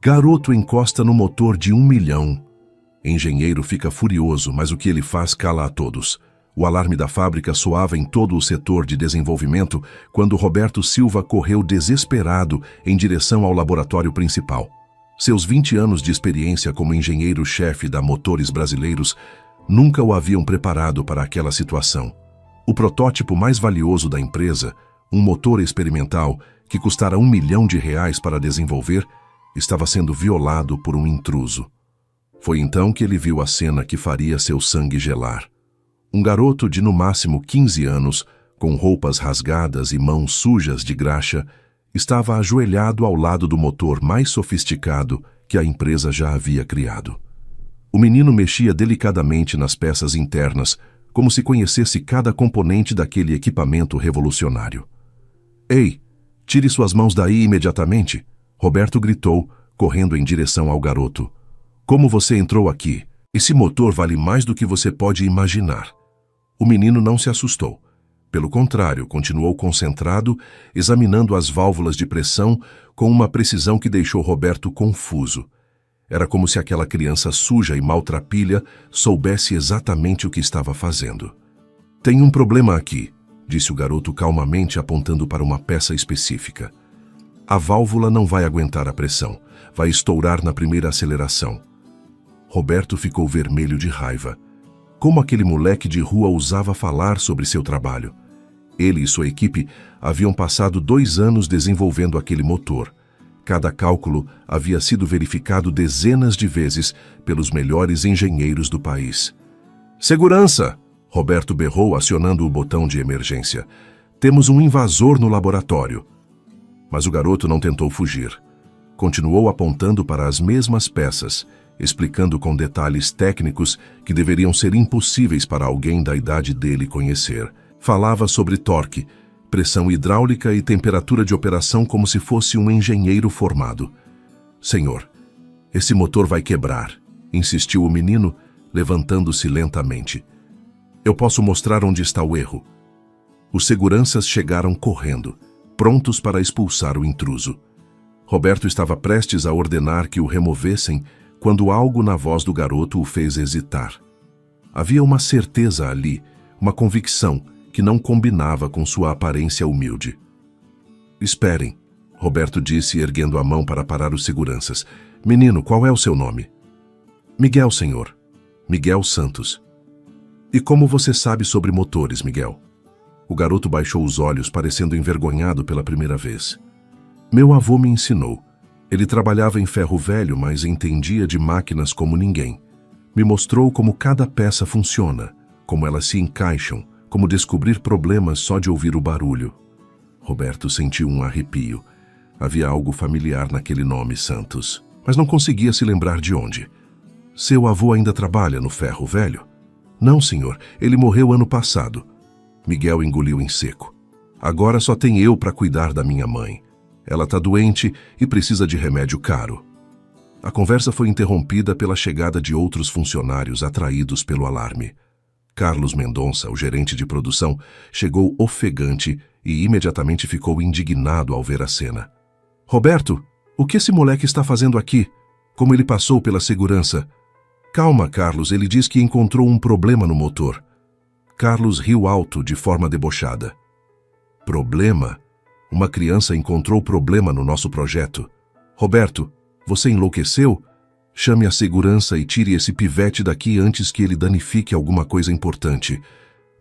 Garoto encosta no motor de 1 milhão. Engenheiro fica furioso, mas o que ele faz cala a todos. O alarme da fábrica soava em todo o setor de desenvolvimento quando Roberto Silva correu desesperado em direção ao laboratório principal. Seus 20 anos de experiência como engenheiro-chefe da Motores Brasileiros nunca o haviam preparado para aquela situação. O protótipo mais valioso da empresa, um motor experimental que custara R$1 milhão para desenvolver, estava sendo violado por um intruso. Foi então que ele viu a cena que faria seu sangue gelar. Um garoto de no máximo 15 anos, com roupas rasgadas e mãos sujas de graxa, estava ajoelhado ao lado do motor mais sofisticado que a empresa já havia criado. O menino mexia delicadamente nas peças internas, como se conhecesse cada componente daquele equipamento revolucionário. "Ei, tire suas mãos daí imediatamente!" Roberto gritou, correndo em direção ao garoto. "Como você entrou aqui? Esse motor vale mais do que você pode imaginar." O menino não se assustou. Pelo contrário, continuou concentrado, examinando as válvulas de pressão com uma precisão que deixou Roberto confuso. Era como se aquela criança suja e maltrapilha soubesse exatamente o que estava fazendo. "Tem um problema aqui", disse o garoto calmamente, apontando para uma peça específica. "A válvula não vai aguentar a pressão. Vai estourar na primeira aceleração." Roberto ficou vermelho de raiva. Como aquele moleque de rua ousava falar sobre seu trabalho? Ele e sua equipe haviam passado 2 anos desenvolvendo aquele motor. Cada cálculo havia sido verificado dezenas de vezes pelos melhores engenheiros do país. "Segurança!" Roberto berrou, acionando o botão de emergência. "Temos um invasor no laboratório." Mas o garoto não tentou fugir. Continuou apontando para as mesmas peças, explicando com detalhes técnicos que deveriam ser impossíveis para alguém da idade dele conhecer. Falava sobre torque, pressão hidráulica e temperatura de operação como se fosse um engenheiro formado. "Senhor, esse motor vai quebrar", insistiu o menino, levantando-se lentamente. "Eu posso mostrar onde está o erro." Os seguranças chegaram correndo, prontos para expulsar o intruso. Roberto estava prestes a ordenar que o removessem quando algo na voz do garoto o fez hesitar. Havia uma certeza ali, uma convicção que não combinava com sua aparência humilde. "Esperem", Roberto disse, erguendo a mão para parar os seguranças. "Menino, qual é o seu nome?" "Miguel, senhor." "Miguel Santos." "E como você sabe sobre motores, Miguel?" O garoto baixou os olhos, parecendo envergonhado pela primeira vez. "Meu avô me ensinou. Ele trabalhava em ferro velho, mas entendia de máquinas como ninguém. Me mostrou como cada peça funciona, como elas se encaixam, como descobrir problemas só de ouvir o barulho." Roberto sentiu um arrepio. Havia algo familiar naquele nome, Santos, mas não conseguia se lembrar de onde. "Seu avô ainda trabalha no ferro velho?" "Não, senhor. Ele morreu ano passado." Miguel engoliu em seco. "Agora só tem eu para cuidar da minha mãe. Ela está doente e precisa de remédio caro." A conversa foi interrompida pela chegada de outros funcionários atraídos pelo alarme. Carlos Mendonça, o gerente de produção, chegou ofegante e imediatamente ficou indignado ao ver a cena. "Roberto, o que esse moleque está fazendo aqui? Como ele passou pela segurança?" "Calma, Carlos, ele diz que encontrou um problema no motor." Carlos riu alto de forma debochada. "Problema? Uma criança encontrou problema no nosso projeto. Roberto, você enlouqueceu? Chame a segurança e tire esse pivete daqui antes que ele danifique alguma coisa importante."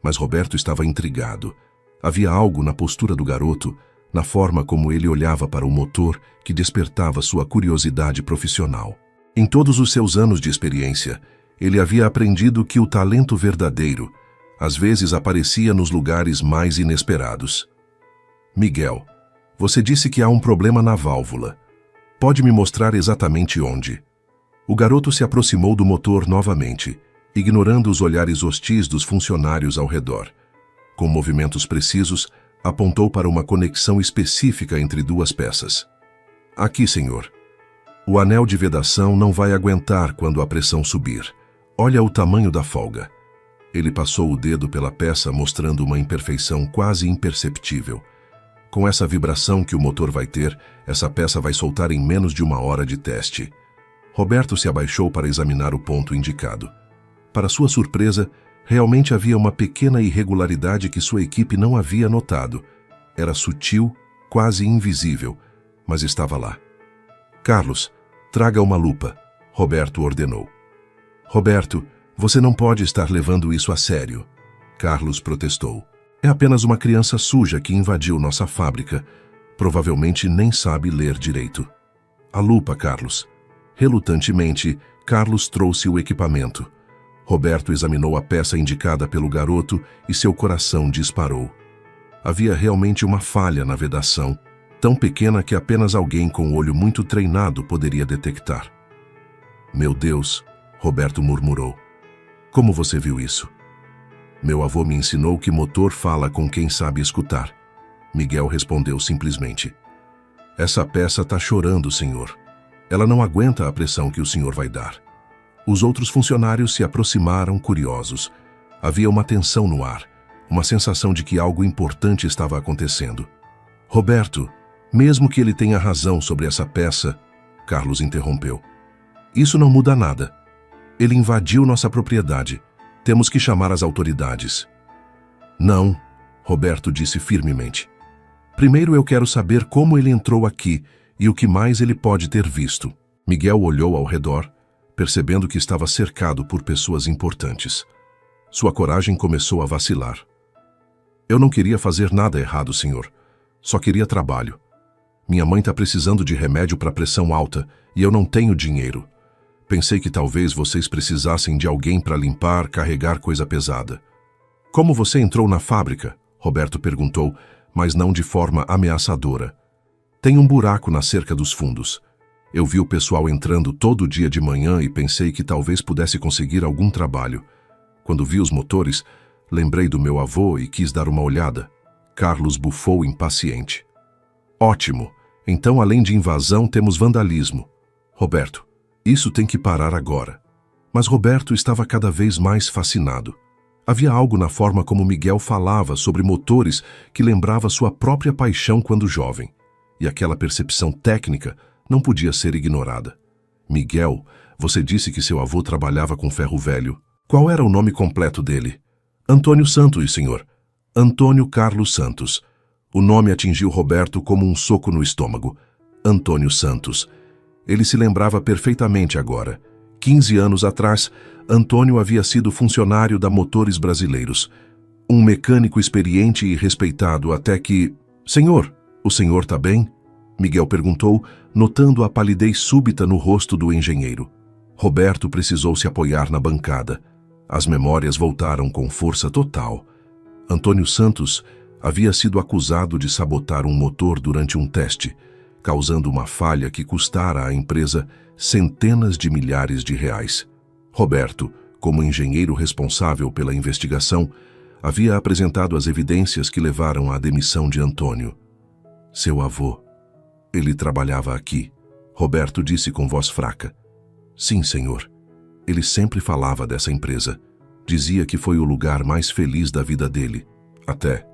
Mas Roberto estava intrigado. Havia algo na postura do garoto, na forma como ele olhava para o motor, que despertava sua curiosidade profissional. Em todos os seus anos de experiência, ele havia aprendido que o talento verdadeiro às vezes aparecia nos lugares mais inesperados. "Miguel, você disse que há um problema na válvula. Pode me mostrar exatamente onde?" O garoto se aproximou do motor novamente, ignorando os olhares hostis dos funcionários ao redor. Com movimentos precisos, apontou para uma conexão específica entre 2 peças. "Aqui, senhor. O anel de vedação não vai aguentar quando a pressão subir. Olha o tamanho da folga." Ele passou o dedo pela peça, mostrando uma imperfeição quase imperceptível. Com essa vibração que o motor vai ter, essa peça vai soltar em menos de 1 hora de teste. Roberto se abaixou para examinar o ponto indicado. Para sua surpresa, realmente havia uma pequena irregularidade que sua equipe não havia notado. Era sutil, quase invisível, mas estava lá. Carlos, traga uma lupa, Roberto ordenou. Roberto, você não pode estar levando isso a sério, Carlos protestou. É apenas uma criança suja que invadiu nossa fábrica. Provavelmente nem sabe ler direito. A lupa, Carlos. Relutantemente, Carlos trouxe o equipamento. Roberto examinou a peça indicada pelo garoto e seu coração disparou. Havia realmente uma falha na vedação, tão pequena que apenas alguém com o olho muito treinado poderia detectar. Meu Deus, Roberto murmurou. Como você viu isso? Meu avô me ensinou que motor fala com quem sabe escutar. Miguel respondeu simplesmente. Essa peça está chorando, senhor. Ela não aguenta a pressão que o senhor vai dar. Os outros funcionários se aproximaram curiosos. Havia uma tensão no ar, uma sensação de que algo importante estava acontecendo. Roberto, mesmo que ele tenha razão sobre essa peça, Carlos interrompeu. Isso não muda nada. Ele invadiu nossa propriedade. Temos que chamar as autoridades. Não, Roberto disse firmemente. Primeiro eu quero saber como ele entrou aqui e o que mais ele pode ter visto. Miguel olhou ao redor, percebendo que estava cercado por pessoas importantes. Sua coragem começou a vacilar. Eu não queria fazer nada errado, senhor. Só queria trabalho. Minha mãe está precisando de remédio para pressão alta e eu não tenho dinheiro. Pensei que talvez vocês precisassem de alguém para limpar, carregar coisa pesada. Como você entrou na fábrica? Roberto perguntou, mas não de forma ameaçadora. Tem um buraco na cerca dos fundos. Eu vi o pessoal entrando todo dia de manhã e pensei que talvez pudesse conseguir algum trabalho. Quando vi os motores, lembrei do meu avô e quis dar uma olhada. Carlos bufou impaciente. Ótimo! Então, além de invasão, temos vandalismo. Roberto, isso tem que parar agora. Mas Roberto estava cada vez mais fascinado. Havia algo na forma como Miguel falava sobre motores que lembrava sua própria paixão quando jovem. E aquela percepção técnica não podia ser ignorada. Miguel, você disse que seu avô trabalhava com ferro velho. Qual era o nome completo dele? Antônio Santos, senhor. Antônio Carlos Santos. O nome atingiu Roberto como um soco no estômago. Antônio Santos. Ele se lembrava perfeitamente agora. 15 anos atrás, Antônio havia sido funcionário da Motores Brasileiros. Um mecânico experiente e respeitado até que... Senhor, o senhor está bem? Miguel perguntou, notando a palidez súbita no rosto do engenheiro. Roberto precisou se apoiar na bancada. As memórias voltaram com força total. Antônio Santos havia sido acusado de sabotar um motor durante um teste, causando uma falha que custara à empresa centenas de milhares de reais. Roberto, como engenheiro responsável pela investigação, havia apresentado as evidências que levaram à demissão de Antônio. Seu avô. Ele trabalhava aqui, Roberto disse com voz fraca. Sim, senhor. Ele sempre falava dessa empresa. Dizia que foi o lugar mais feliz da vida dele. Até...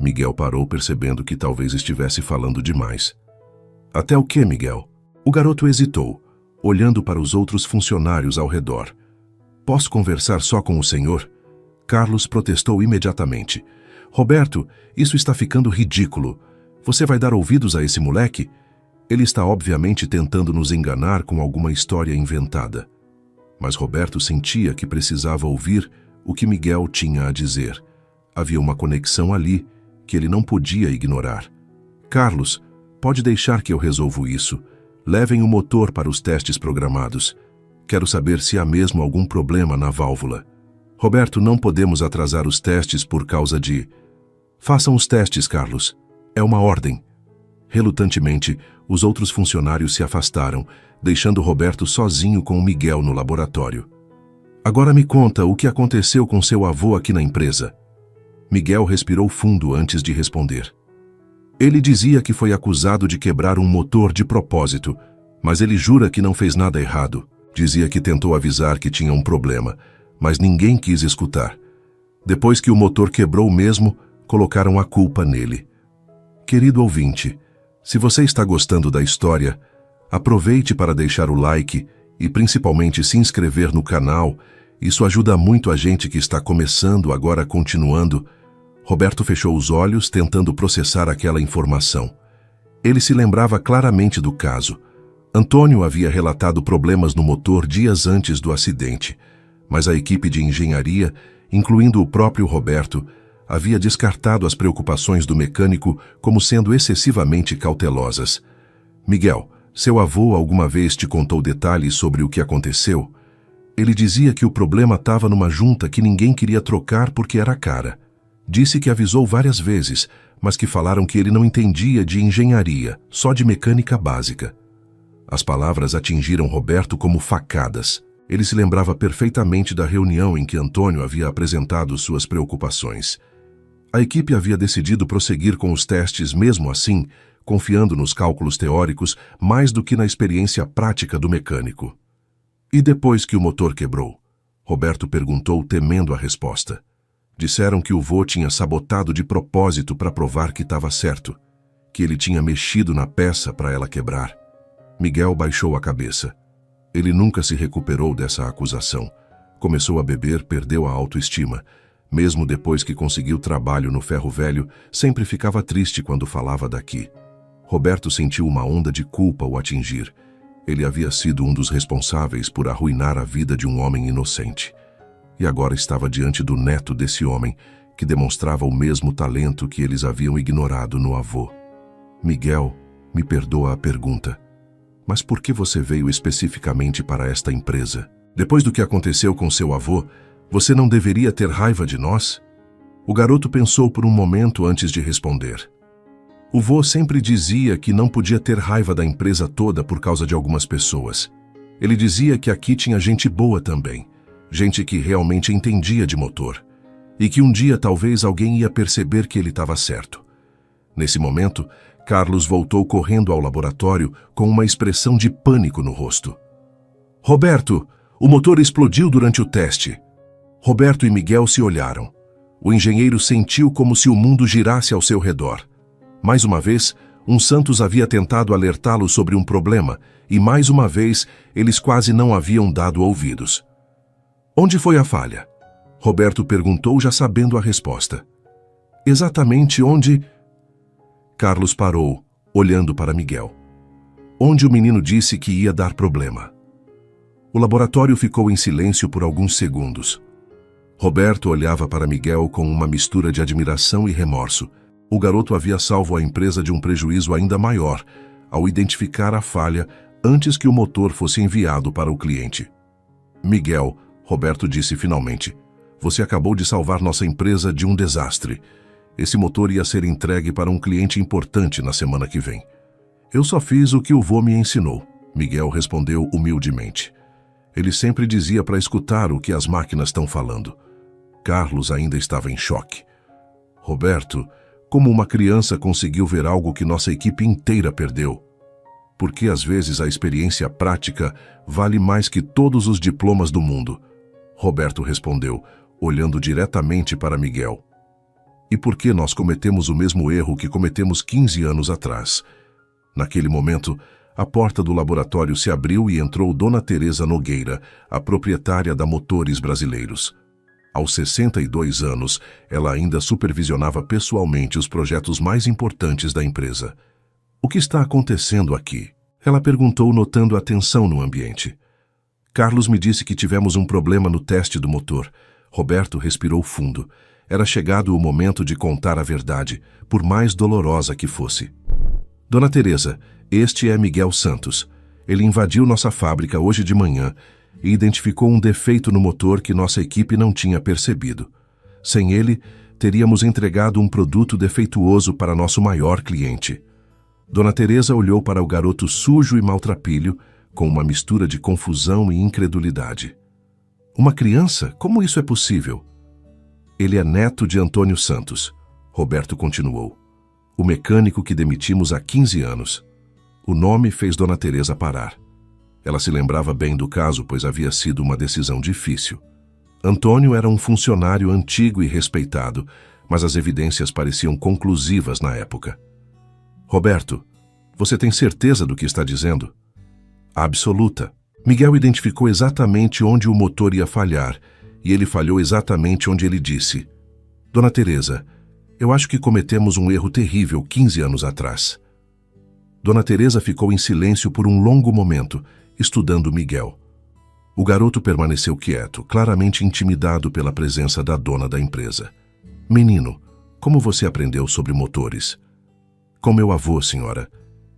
Miguel parou percebendo que talvez estivesse falando demais. Até o quê, Miguel? O garoto hesitou, olhando para os outros funcionários ao redor. Posso conversar só com o senhor? Carlos protestou imediatamente. Roberto, isso está ficando ridículo. Você vai dar ouvidos a esse moleque? Ele está obviamente tentando nos enganar com alguma história inventada. Mas Roberto sentia que precisava ouvir o que Miguel tinha a dizer. Havia uma conexão ali que ele não podia ignorar. Carlos, pode deixar que eu resolvo isso. Levem o motor para os testes programados. Quero saber se há mesmo algum problema na válvula. Roberto, não podemos atrasar os testes por causa de... Façam os testes, Carlos. É uma ordem. Relutantemente, os outros funcionários se afastaram, deixando Roberto sozinho com o Miguel no laboratório. Agora me conta o que aconteceu com seu avô aqui na empresa. Miguel respirou fundo antes de responder. Ele dizia que foi acusado de quebrar um motor de propósito, mas ele jura que não fez nada errado. Dizia que tentou avisar que tinha um problema, mas ninguém quis escutar. Depois que o motor quebrou mesmo, colocaram a culpa nele. Querido ouvinte, se você está gostando da história, aproveite para deixar o like e principalmente se inscrever no canal. Isso ajuda muito a gente que está começando, agora continuando. Roberto fechou os olhos, tentando processar aquela informação. Ele se lembrava claramente do caso. Antônio havia relatado problemas no motor dias antes do acidente, mas a equipe de engenharia, incluindo o próprio Roberto, havia descartado as preocupações do mecânico como sendo excessivamente cautelosas. Miguel, seu avô alguma vez te contou detalhes sobre o que aconteceu? Ele dizia que o problema estava numa junta que ninguém queria trocar porque era cara. Disse que avisou várias vezes, mas que falaram que ele não entendia de engenharia, só de mecânica básica. As palavras atingiram Roberto como facadas. Ele se lembrava perfeitamente da reunião em que Antônio havia apresentado suas preocupações. A equipe havia decidido prosseguir com os testes mesmo assim, confiando nos cálculos teóricos mais do que na experiência prática do mecânico. E depois que o motor quebrou? Roberto perguntou, temendo a resposta. Disseram que o vô tinha sabotado de propósito para provar que estava certo, que ele tinha mexido na peça para ela quebrar. Miguel baixou a cabeça. Ele nunca se recuperou dessa acusação. Começou a beber, perdeu a autoestima. Mesmo depois que conseguiu trabalho no ferro velho, sempre ficava triste quando falava daqui. Roberto sentiu uma onda de culpa o atingir. Ele havia sido um dos responsáveis por arruinar a vida de um homem inocente. E agora estava diante do neto desse homem, que demonstrava o mesmo talento que eles haviam ignorado no avô. Miguel, me perdoa a pergunta, mas por que você veio especificamente para esta empresa? Depois do que aconteceu com seu avô, você não deveria ter raiva de nós? O garoto pensou por um momento antes de responder. O vô sempre dizia que não podia ter raiva da empresa toda por causa de algumas pessoas. Ele dizia que aqui tinha gente boa também, gente que realmente entendia de motor, e que um dia talvez alguém ia perceber que ele estava certo. Nesse momento, Carlos voltou correndo ao laboratório com uma expressão de pânico no rosto. Roberto, o motor explodiu durante o teste. Roberto e Miguel se olharam. O engenheiro sentiu como se o mundo girasse ao seu redor. Mais uma vez, Santos havia tentado alertá-lo sobre um problema, e mais uma vez, eles quase não haviam dado ouvidos. Onde foi a falha? Roberto perguntou, já sabendo a resposta. Exatamente onde... Carlos parou, olhando para Miguel. Onde o menino disse que ia dar problema. O laboratório ficou em silêncio por alguns segundos. Roberto olhava para Miguel com uma mistura de admiração e remorso. O garoto havia salvo a empresa de um prejuízo ainda maior, ao identificar a falha antes que o motor fosse enviado para o cliente. Miguel, Roberto disse finalmente, você acabou de salvar nossa empresa de um desastre. Esse motor ia ser entregue para um cliente importante na semana que vem. Eu só fiz o que o vô me ensinou, Miguel respondeu humildemente. Ele sempre dizia para escutar o que as máquinas estão falando. Carlos ainda estava em choque. Roberto, como uma criança conseguiu ver algo que nossa equipe inteira perdeu? Porque às vezes a experiência prática vale mais que todos os diplomas do mundo. Roberto respondeu, olhando diretamente para Miguel. E por que nós cometemos o mesmo erro que cometemos 15 anos atrás? Naquele momento, a porta do laboratório se abriu e entrou Dona Teresa Nogueira, a proprietária da Motores Brasileiros. Aos 62 anos, ela ainda supervisionava pessoalmente os projetos mais importantes da empresa. O que está acontecendo aqui? Ela perguntou, notando a tensão no ambiente. Carlos me disse que tivemos um problema no teste do motor. Roberto respirou fundo. Era chegado o momento de contar a verdade, por mais dolorosa que fosse. Dona Teresa, este é Miguel Santos. Ele invadiu nossa fábrica hoje de manhã e identificou um defeito no motor que nossa equipe não tinha percebido. Sem ele, teríamos entregado um produto defeituoso para nosso maior cliente. Dona Teresa olhou para o garoto sujo e maltrapilho, com uma mistura de confusão e incredulidade. Uma criança? Como isso é possível? Ele é neto de Antônio Santos, Roberto continuou. O mecânico que demitimos há 15 anos. O nome fez Dona Teresa parar. Ela se lembrava bem do caso, pois havia sido uma decisão difícil. Antônio era um funcionário antigo e respeitado, mas as evidências pareciam conclusivas na época. Roberto, você tem certeza do que está dizendo? Absoluta. Miguel identificou exatamente onde o motor ia falhar, e ele falhou exatamente onde ele disse: Dona Teresa, eu acho que cometemos um erro terrível 15 anos atrás. Dona Teresa ficou em silêncio por um longo momento, estudando Miguel. O garoto permaneceu quieto, claramente intimidado pela presença da dona da empresa. Menino, como você aprendeu sobre motores? Com meu avô, senhora.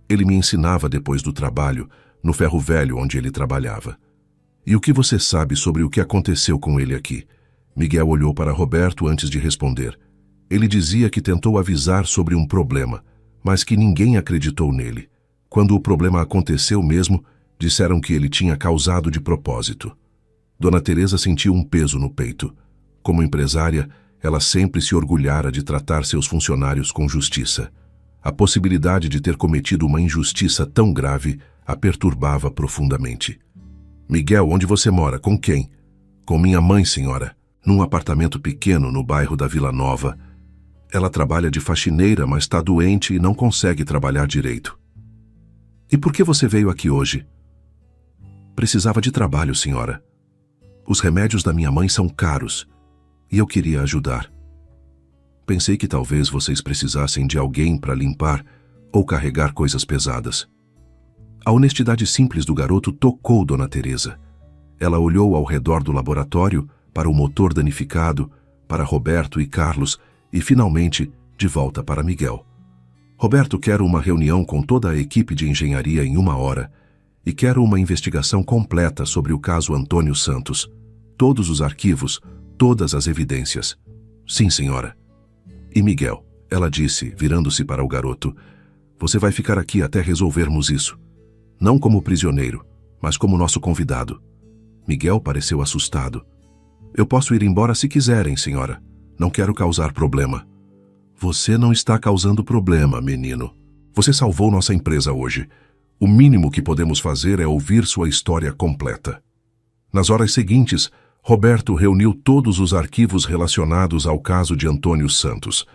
Ele me ensinava depois do trabalho, no ferro velho onde ele trabalhava. E o que você sabe sobre o que aconteceu com ele aqui? Miguel olhou para Roberto antes de responder. Ele dizia que tentou avisar sobre um problema, mas que ninguém acreditou nele. Quando o problema aconteceu mesmo, disseram que ele tinha causado de propósito. Dona Teresa sentiu um peso no peito. Como empresária, ela sempre se orgulhara de tratar seus funcionários com justiça. A possibilidade de ter cometido uma injustiça tão grave a perturbava profundamente. Miguel, onde você mora? Com quem? Com minha mãe, senhora, num apartamento pequeno no bairro da Vila Nova. Ela trabalha de faxineira, mas está doente e não consegue trabalhar direito. E por que você veio aqui hoje? Precisava de trabalho, senhora. Os remédios da minha mãe são caros e eu queria ajudar. Pensei que talvez vocês precisassem de alguém para limpar ou carregar coisas pesadas. A honestidade simples do garoto tocou Dona Teresa. Ela olhou ao redor do laboratório, para o motor danificado, para Roberto e Carlos e, finalmente, de volta para Miguel. Roberto, quero uma reunião com toda a equipe de engenharia em 1 hora e quero uma investigação completa sobre o caso Antônio Santos. Todos os arquivos, todas as evidências. Sim, senhora. E Miguel, ela disse, virando-se para o garoto, você vai ficar aqui até resolvermos isso. Não como prisioneiro, mas como nosso convidado. Miguel pareceu assustado. Eu posso ir embora se quiserem, senhora. Não quero causar problema. Você não está causando problema, menino. Você salvou nossa empresa hoje. O mínimo que podemos fazer é ouvir sua história completa. Nas horas seguintes, Roberto reuniu todos os arquivos relacionados ao caso de Antônio Santos.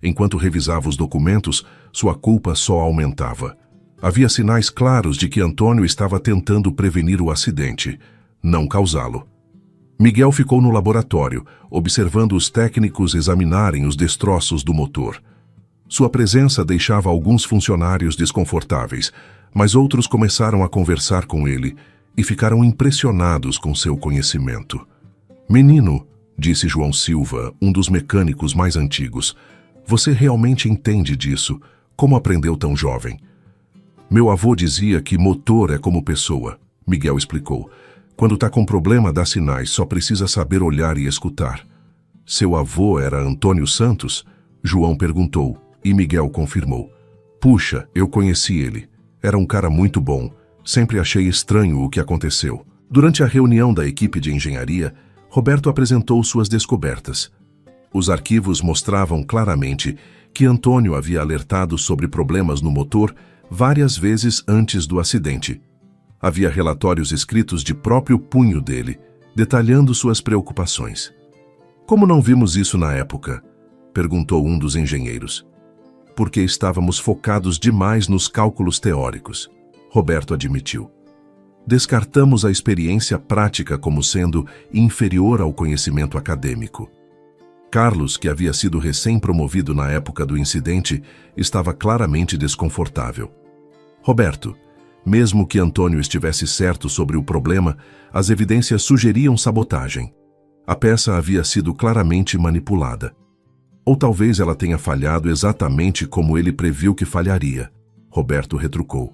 Enquanto revisava os documentos, sua culpa só aumentava. Havia sinais claros de que Antônio estava tentando prevenir o acidente, não causá-lo. Miguel ficou no laboratório, observando os técnicos examinarem os destroços do motor. Sua presença deixava alguns funcionários desconfortáveis, mas outros começaram a conversar com ele e ficaram impressionados com seu conhecimento. Menino, disse João Silva, um dos mecânicos mais antigos, você realmente entende disso? Como aprendeu tão jovem? Meu avô dizia que motor é como pessoa, Miguel explicou. Quando está com problema, dá sinais, só precisa saber olhar e escutar. Seu avô era Antônio Santos? João perguntou, e Miguel confirmou. Puxa, eu conheci ele. Era um cara muito bom. Sempre achei estranho o que aconteceu. Durante a reunião da equipe de engenharia, Roberto apresentou suas descobertas. Os arquivos mostravam claramente que Antônio havia alertado sobre problemas no motor várias vezes antes do acidente. Havia relatórios escritos de próprio punho dele, detalhando suas preocupações. Como não vimos isso na época? Perguntou um dos engenheiros. Porque estávamos focados demais nos cálculos teóricos, Roberto admitiu. Descartamos a experiência prática como sendo inferior ao conhecimento acadêmico. Carlos, que havia sido recém-promovido na época do incidente, estava claramente desconfortável. Roberto, mesmo que Antônio estivesse certo sobre o problema, as evidências sugeriam sabotagem. A peça havia sido claramente manipulada. Ou talvez ela tenha falhado exatamente como ele previu que falharia, Roberto retrucou.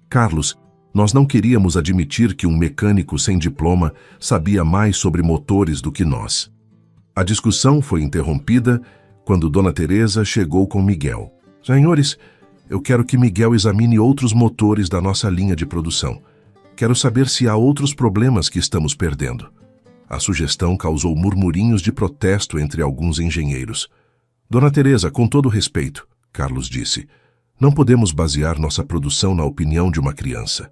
Carlos, nós não queríamos admitir que um mecânico sem diploma sabia mais sobre motores do que nós. A discussão foi interrompida quando Dona Teresa chegou com Miguel. Senhores, eu quero que Miguel examine outros motores da nossa linha de produção. Quero saber se há outros problemas que estamos perdendo. A sugestão causou murmurinhos de protesto entre alguns engenheiros. Dona Teresa, com todo respeito, Carlos disse, não podemos basear nossa produção na opinião de uma criança.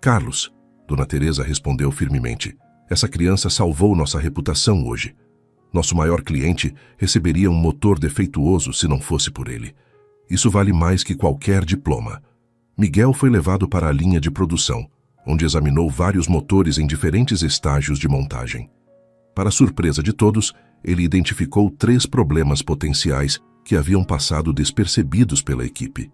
Carlos, Dona Teresa respondeu firmemente, essa criança salvou nossa reputação hoje. Nosso maior cliente receberia um motor defeituoso se não fosse por ele. Isso vale mais que qualquer diploma. Miguel foi levado para a linha de produção, onde examinou vários motores em diferentes estágios de montagem. Para surpresa de todos, ele identificou 3 problemas potenciais que haviam passado despercebidos pela equipe.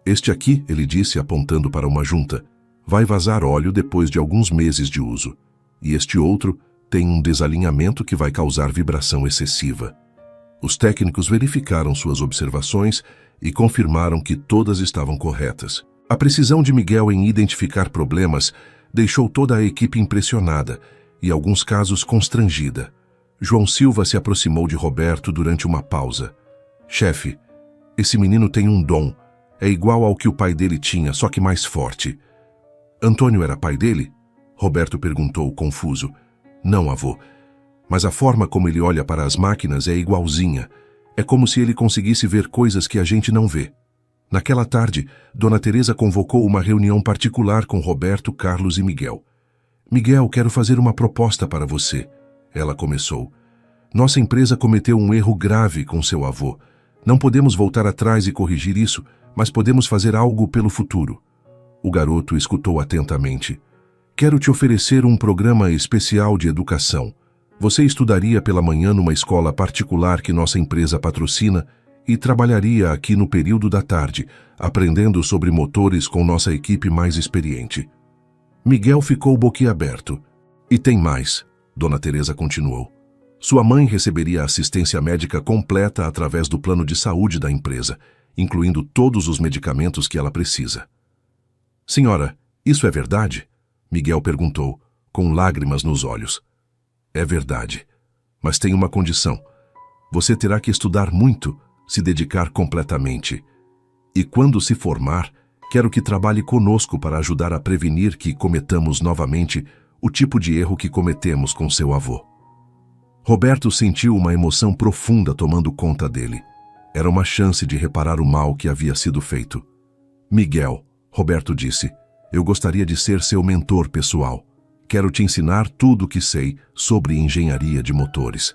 Este aqui, ele disse apontando para uma junta, vai vazar óleo depois de alguns meses de uso. E este outro tem um desalinhamento que vai causar vibração excessiva. Os técnicos verificaram suas observações e confirmaram que todas estavam corretas. A precisão de Miguel em identificar problemas deixou toda a equipe impressionada e, em alguns casos, constrangida. João Silva se aproximou de Roberto durante uma pausa. Chefe, esse menino tem um dom. É igual ao que o pai dele tinha, só que mais forte. Antônio era pai dele? Roberto perguntou, confuso. Não, avô. Mas a forma como ele olha para as máquinas é igualzinha. É como se ele conseguisse ver coisas que a gente não vê. Naquela tarde, Dona Teresa convocou uma reunião particular com Roberto, Carlos e Miguel. Miguel, quero fazer uma proposta para você. Ela começou. Nossa empresa cometeu um erro grave com seu avô. Não podemos voltar atrás e corrigir isso, mas podemos fazer algo pelo futuro. O garoto escutou atentamente. Quero te oferecer um programa especial de educação. Você estudaria pela manhã numa escola particular que nossa empresa patrocina e trabalharia aqui no período da tarde, aprendendo sobre motores com nossa equipe mais experiente. Miguel ficou boquiaberto. E tem mais, Dona Teresa continuou. Sua mãe receberia assistência médica completa através do plano de saúde da empresa, incluindo todos os medicamentos que ela precisa. Senhora, isso é verdade? Miguel perguntou, com lágrimas nos olhos. É verdade, mas tem uma condição. Você terá que estudar muito, se dedicar completamente. E quando se formar, quero que trabalhe conosco para ajudar a prevenir que cometamos novamente o tipo de erro que cometemos com seu avô. Roberto sentiu uma emoção profunda tomando conta dele. Era uma chance de reparar o mal que havia sido feito. Miguel, Roberto disse, eu gostaria de ser seu mentor pessoal. Quero te ensinar tudo o que sei sobre engenharia de motores.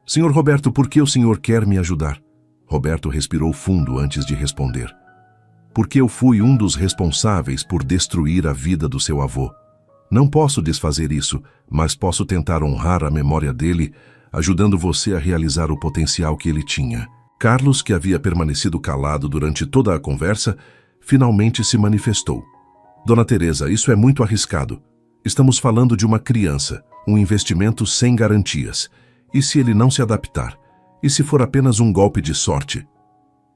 Senhor Roberto, por que o senhor quer me ajudar? Roberto respirou fundo antes de responder. Porque eu fui um dos responsáveis por destruir a vida do seu avô. Não posso desfazer isso, mas posso tentar honrar a memória dele, ajudando você a realizar o potencial que ele tinha. Carlos, que havia permanecido calado durante toda a conversa, finalmente se manifestou. Dona Teresa, isso é muito arriscado. Estamos falando de uma criança, um investimento sem garantias. E se ele não se adaptar? E se for apenas um golpe de sorte?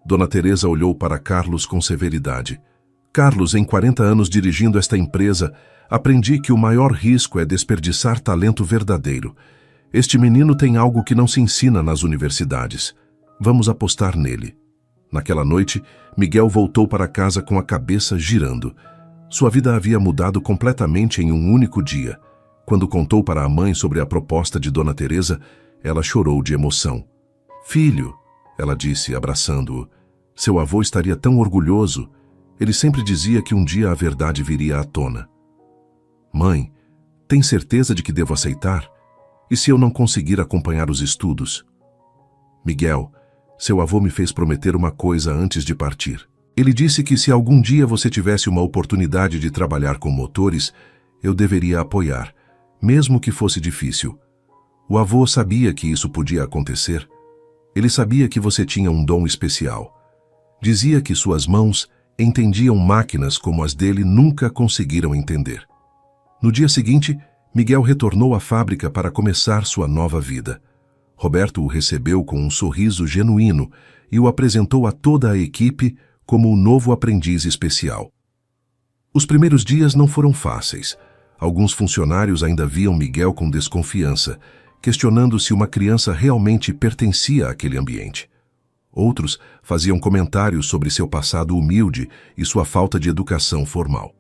Dona Teresa olhou para Carlos com severidade. Carlos, em 40 anos dirigindo esta empresa, aprendi que o maior risco é desperdiçar talento verdadeiro. Este menino tem algo que não se ensina nas universidades. Vamos apostar nele. Naquela noite, Miguel voltou para casa com a cabeça girando. Sua vida havia mudado completamente em um único dia. Quando contou para a mãe sobre a proposta de Dona Teresa, ela chorou de emoção. Filho, ela disse, abraçando-o, seu avô estaria tão orgulhoso. Ele sempre dizia que um dia a verdade viria à tona. Mãe, tem certeza de que devo aceitar? E se eu não conseguir acompanhar os estudos? Miguel, seu avô me fez prometer uma coisa antes de partir. Ele disse que se algum dia você tivesse uma oportunidade de trabalhar com motores, eu deveria apoiar, mesmo que fosse difícil. O avô sabia que isso podia acontecer. Ele sabia que você tinha um dom especial. Dizia que suas mãos entendiam máquinas como as dele nunca conseguiram entender. No dia seguinte, Miguel retornou à fábrica para começar sua nova vida. Roberto o recebeu com um sorriso genuíno e o apresentou a toda a equipe como o novo aprendiz especial. Os primeiros dias não foram fáceis. Alguns funcionários ainda viam Miguel com desconfiança, questionando se uma criança realmente pertencia àquele ambiente. Outros faziam comentários sobre seu passado humilde e sua falta de educação formal.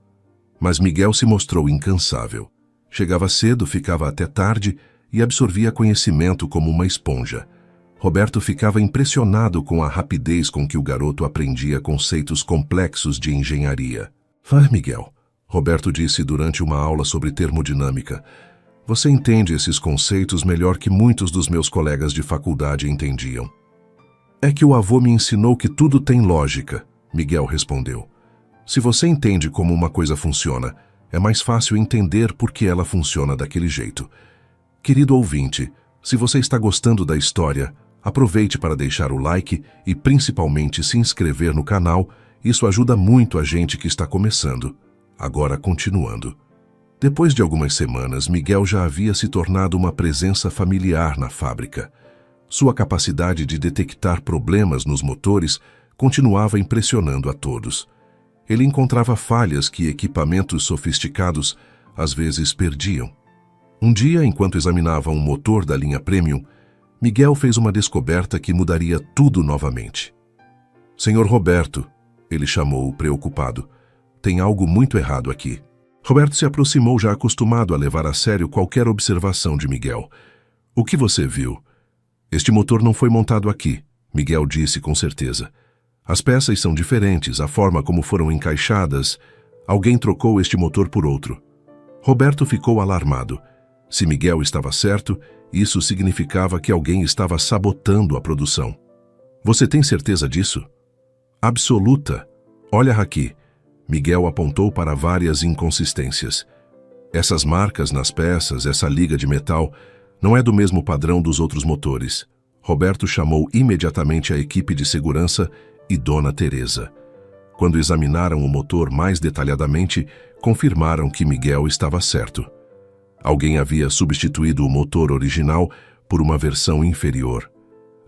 Mas Miguel se mostrou incansável. Chegava cedo, ficava até tarde e absorvia conhecimento como uma esponja. Roberto ficava impressionado com a rapidez com que o garoto aprendia conceitos complexos de engenharia. Vai, Miguel, Roberto disse durante uma aula sobre termodinâmica. Você entende esses conceitos melhor que muitos dos meus colegas de faculdade entendiam. É que o avô me ensinou que tudo tem lógica, Miguel respondeu. Se você entende como uma coisa funciona, é mais fácil entender por que ela funciona daquele jeito. Querido ouvinte, se você está gostando da história, aproveite para deixar o like e principalmente se inscrever no canal. Isso ajuda muito a gente que está começando. Agora, continuando. Depois de algumas semanas, Miguel já havia se tornado uma presença familiar na fábrica. Sua capacidade de detectar problemas nos motores continuava impressionando a todos. Ele encontrava falhas que equipamentos sofisticados às vezes perdiam. Um dia, enquanto examinava um motor da linha Premium, Miguel fez uma descoberta que mudaria tudo novamente. Senhor Roberto, ele chamou, preocupado, tem algo muito errado aqui. Roberto se aproximou, já acostumado a levar a sério qualquer observação de Miguel. O que você viu? Este motor não foi montado aqui, Miguel disse com certeza. As peças são diferentes, a forma como foram encaixadas. Alguém trocou este motor por outro. Roberto ficou alarmado. Se Miguel estava certo, isso significava que alguém estava sabotando a produção. Você tem certeza disso? Absoluta. Olha aqui. Miguel apontou para várias inconsistências. Essas marcas nas peças, essa liga de metal, não é do mesmo padrão dos outros motores. Roberto chamou imediatamente a equipe de segurança e Dona Teresa. Quando examinaram o motor mais detalhadamente, confirmaram que Miguel estava certo. Alguém havia substituído o motor original por uma versão inferior.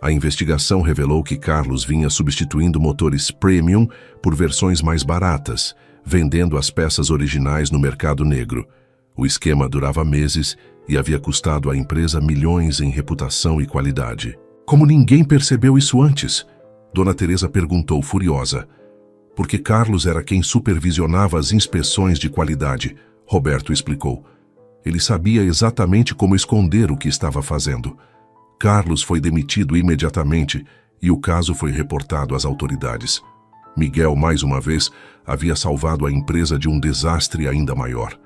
A investigação revelou que Carlos vinha substituindo motores premium por versões mais baratas, vendendo as peças originais no mercado negro. O esquema durava meses e havia custado à empresa milhões em reputação e qualidade. Como ninguém percebeu isso antes? Dona Teresa perguntou furiosa. Porque Carlos era quem supervisionava as inspeções de qualidade, Roberto explicou. Ele sabia exatamente como esconder o que estava fazendo. Carlos foi demitido imediatamente e o caso foi reportado às autoridades. Miguel, mais uma vez, havia salvado a empresa de um desastre ainda maior.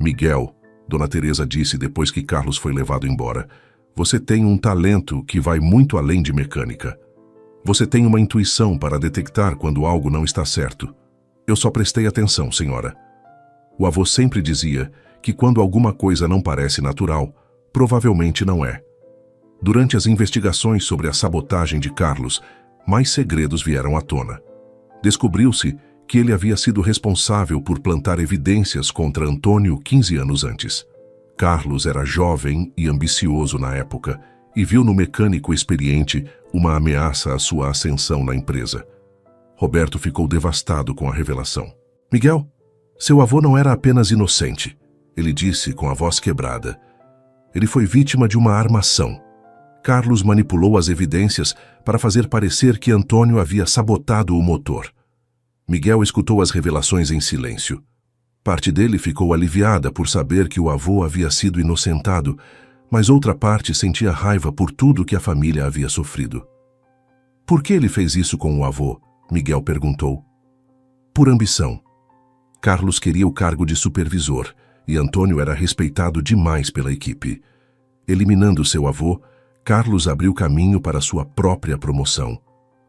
Miguel, Dona Teresa disse depois que Carlos foi levado embora, você tem um talento que vai muito além de mecânica. Você tem uma intuição para detectar quando algo não está certo. Eu só prestei atenção, senhora. O avô sempre dizia que quando alguma coisa não parece natural, provavelmente não é. Durante as investigações sobre a sabotagem de Carlos, mais segredos vieram à tona. Descobriu-se que ele havia sido responsável por plantar evidências contra Antônio 15 anos antes. Carlos era jovem e ambicioso na época e viu no mecânico experiente uma ameaça à sua ascensão na empresa. Roberto ficou devastado com a revelação. Miguel, seu avô não era apenas inocente, ele disse com a voz quebrada. Ele foi vítima de uma armação. Carlos manipulou as evidências para fazer parecer que Antônio havia sabotado o motor. Miguel escutou as revelações em silêncio. Parte dele ficou aliviada por saber que o avô havia sido inocentado, mas outra parte sentia raiva por tudo que a família havia sofrido. Por que ele fez isso com o avô? Miguel perguntou. Por ambição. Carlos queria o cargo de supervisor e Antônio era respeitado demais pela equipe. Eliminando seu avô, Carlos abriu caminho para sua própria promoção.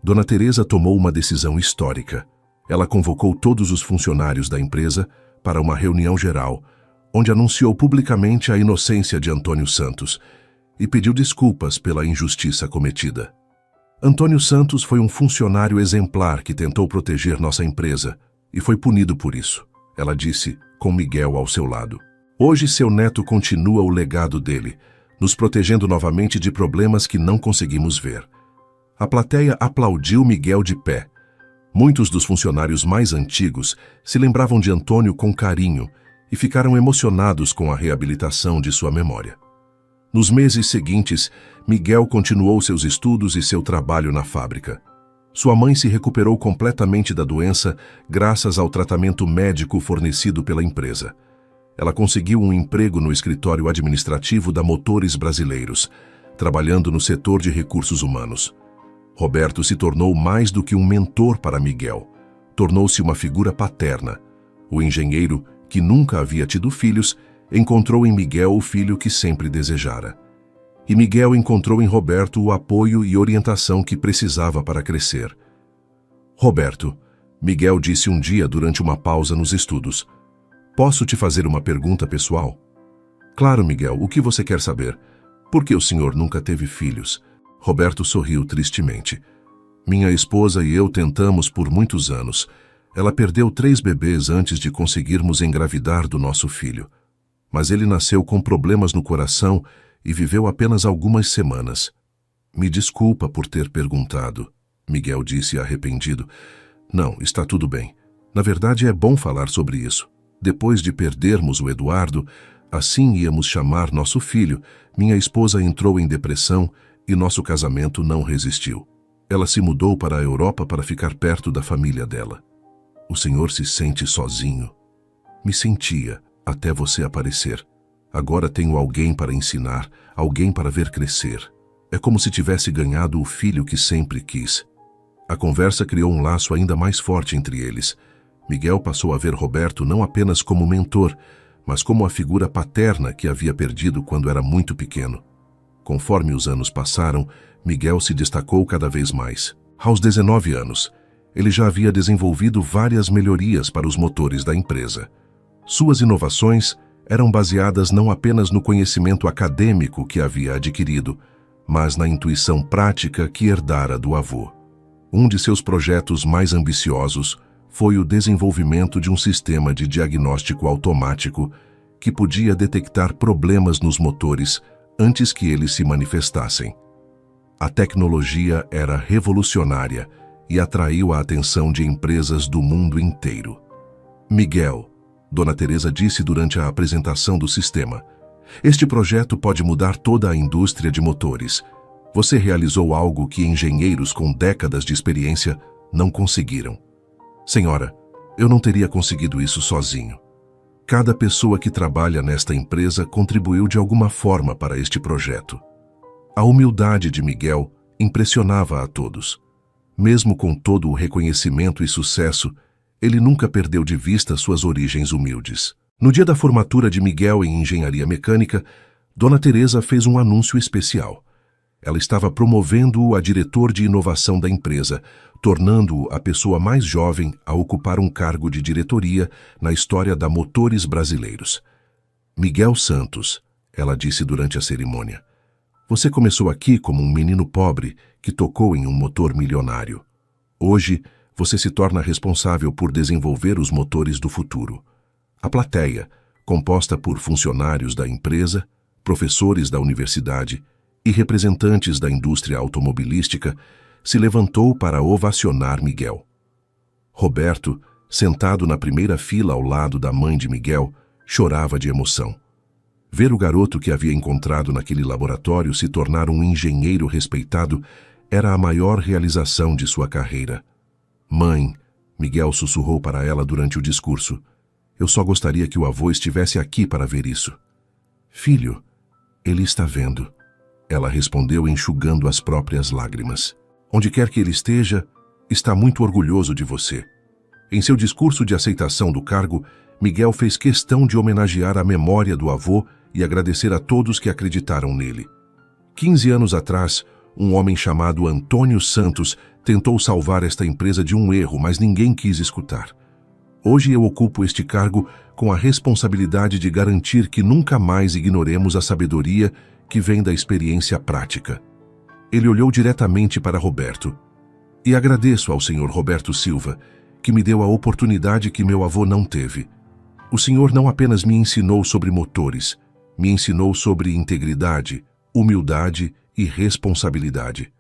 Dona Teresa tomou uma decisão histórica. Ela convocou todos os funcionários da empresa para uma reunião geral, onde anunciou publicamente a inocência de Antônio Santos e pediu desculpas pela injustiça cometida. Antônio Santos foi um funcionário exemplar que tentou proteger nossa empresa e foi punido por isso, ela disse, com Miguel ao seu lado. Hoje seu neto continua o legado dele, nos protegendo novamente de problemas que não conseguimos ver. A plateia aplaudiu Miguel de pé. Muitos dos funcionários mais antigos se lembravam de Antônio com carinho e ficaram emocionados com a reabilitação de sua memória. Nos meses seguintes, Miguel continuou seus estudos e seu trabalho na fábrica. Sua mãe se recuperou completamente da doença graças ao tratamento médico fornecido pela empresa. Ela conseguiu um emprego no escritório administrativo da Motores Brasileiros, trabalhando no setor de recursos humanos. Roberto se tornou mais do que um mentor para Miguel. Tornou-se uma figura paterna. O engenheiro, que nunca havia tido filhos, encontrou em Miguel o filho que sempre desejara. e Miguel encontrou em Roberto o apoio e orientação que precisava para crescer. Roberto, Miguel disse um dia durante uma pausa nos estudos, posso te fazer uma pergunta pessoal? Claro, Miguel, o que você quer saber? Por que o senhor nunca teve filhos? Roberto sorriu tristemente. Minha esposa e eu tentamos por muitos anos. Ela perdeu 3 bebês antes de conseguirmos engravidar do nosso filho. Mas ele nasceu com problemas no coração e viveu apenas algumas semanas. Me desculpa por ter perguntado, Miguel disse arrependido. Não, está tudo bem. Na verdade, é bom falar sobre isso. Depois de perdermos o Eduardo, assim íamos chamar nosso filho, minha esposa entrou em depressão e nosso casamento não resistiu. Ela se mudou para a Europa para ficar perto da família dela. O senhor se sente sozinho? Me sentia, até você aparecer. Agora tenho alguém para ensinar, alguém para ver crescer. É como se tivesse ganhado o filho que sempre quis. A conversa criou um laço ainda mais forte entre eles. Miguel passou a ver Roberto não apenas como mentor, mas como a figura paterna que havia perdido quando era muito pequeno. Conforme os anos passaram, Miguel se destacou cada vez mais. Aos 19 anos, ele já havia desenvolvido várias melhorias para os motores da empresa. Suas inovações eram baseadas não apenas no conhecimento acadêmico que havia adquirido, mas na intuição prática que herdara do avô. Um de seus projetos mais ambiciosos foi o desenvolvimento de um sistema de diagnóstico automático que podia detectar problemas nos motores antes que eles se manifestassem. A tecnologia era revolucionária e atraiu a atenção de empresas do mundo inteiro. Miguel, Dona Teresa disse durante a apresentação do sistema, este projeto pode mudar toda a indústria de motores. Você realizou algo que engenheiros com décadas de experiência não conseguiram. Senhora, eu não teria conseguido isso sozinho. Cada pessoa que trabalha nesta empresa contribuiu de alguma forma para este projeto. A humildade de Miguel impressionava a todos. Mesmo com todo o reconhecimento e sucesso, ele nunca perdeu de vista suas origens humildes. No dia da formatura de Miguel em engenharia mecânica, Dona Teresa fez um anúncio especial. Ela estava promovendo-o a diretor de inovação da empresa, tornando-o a pessoa mais jovem a ocupar um cargo de diretoria na história da Motores Brasileiros. Miguel Santos, ela disse durante a cerimônia, você começou aqui como um menino pobre que tocou em um motor milionário. Hoje, você se torna responsável por desenvolver os motores do futuro. A plateia, composta por funcionários da empresa, professores da universidade e representantes da indústria automobilística, se levantou para ovacionar Miguel. Roberto, sentado na primeira fila ao lado da mãe de Miguel, chorava de emoção. Ver o garoto que havia encontrado naquele laboratório se tornar um engenheiro respeitado era a maior realização de sua carreira. Mãe, Miguel sussurrou para ela durante o discurso, eu só gostaria que o avô estivesse aqui para ver isso. Filho, ele está vendo. Ela respondeu enxugando as próprias lágrimas. Onde quer que ele esteja, está muito orgulhoso de você. Em seu discurso de aceitação do cargo, Miguel fez questão de homenagear a memória do avô e agradecer a todos que acreditaram nele. 15 anos atrás, um homem chamado Antônio Santos tentou salvar esta empresa de um erro, mas ninguém quis escutar. Hoje eu ocupo este cargo com a responsabilidade de garantir que nunca mais ignoremos a sabedoria que vem da experiência prática. Ele olhou diretamente para Roberto. E agradeço ao senhor Roberto Silva, que me deu a oportunidade que meu avô não teve. O senhor não apenas me ensinou sobre motores, me ensinou sobre integridade, humildade e responsabilidade.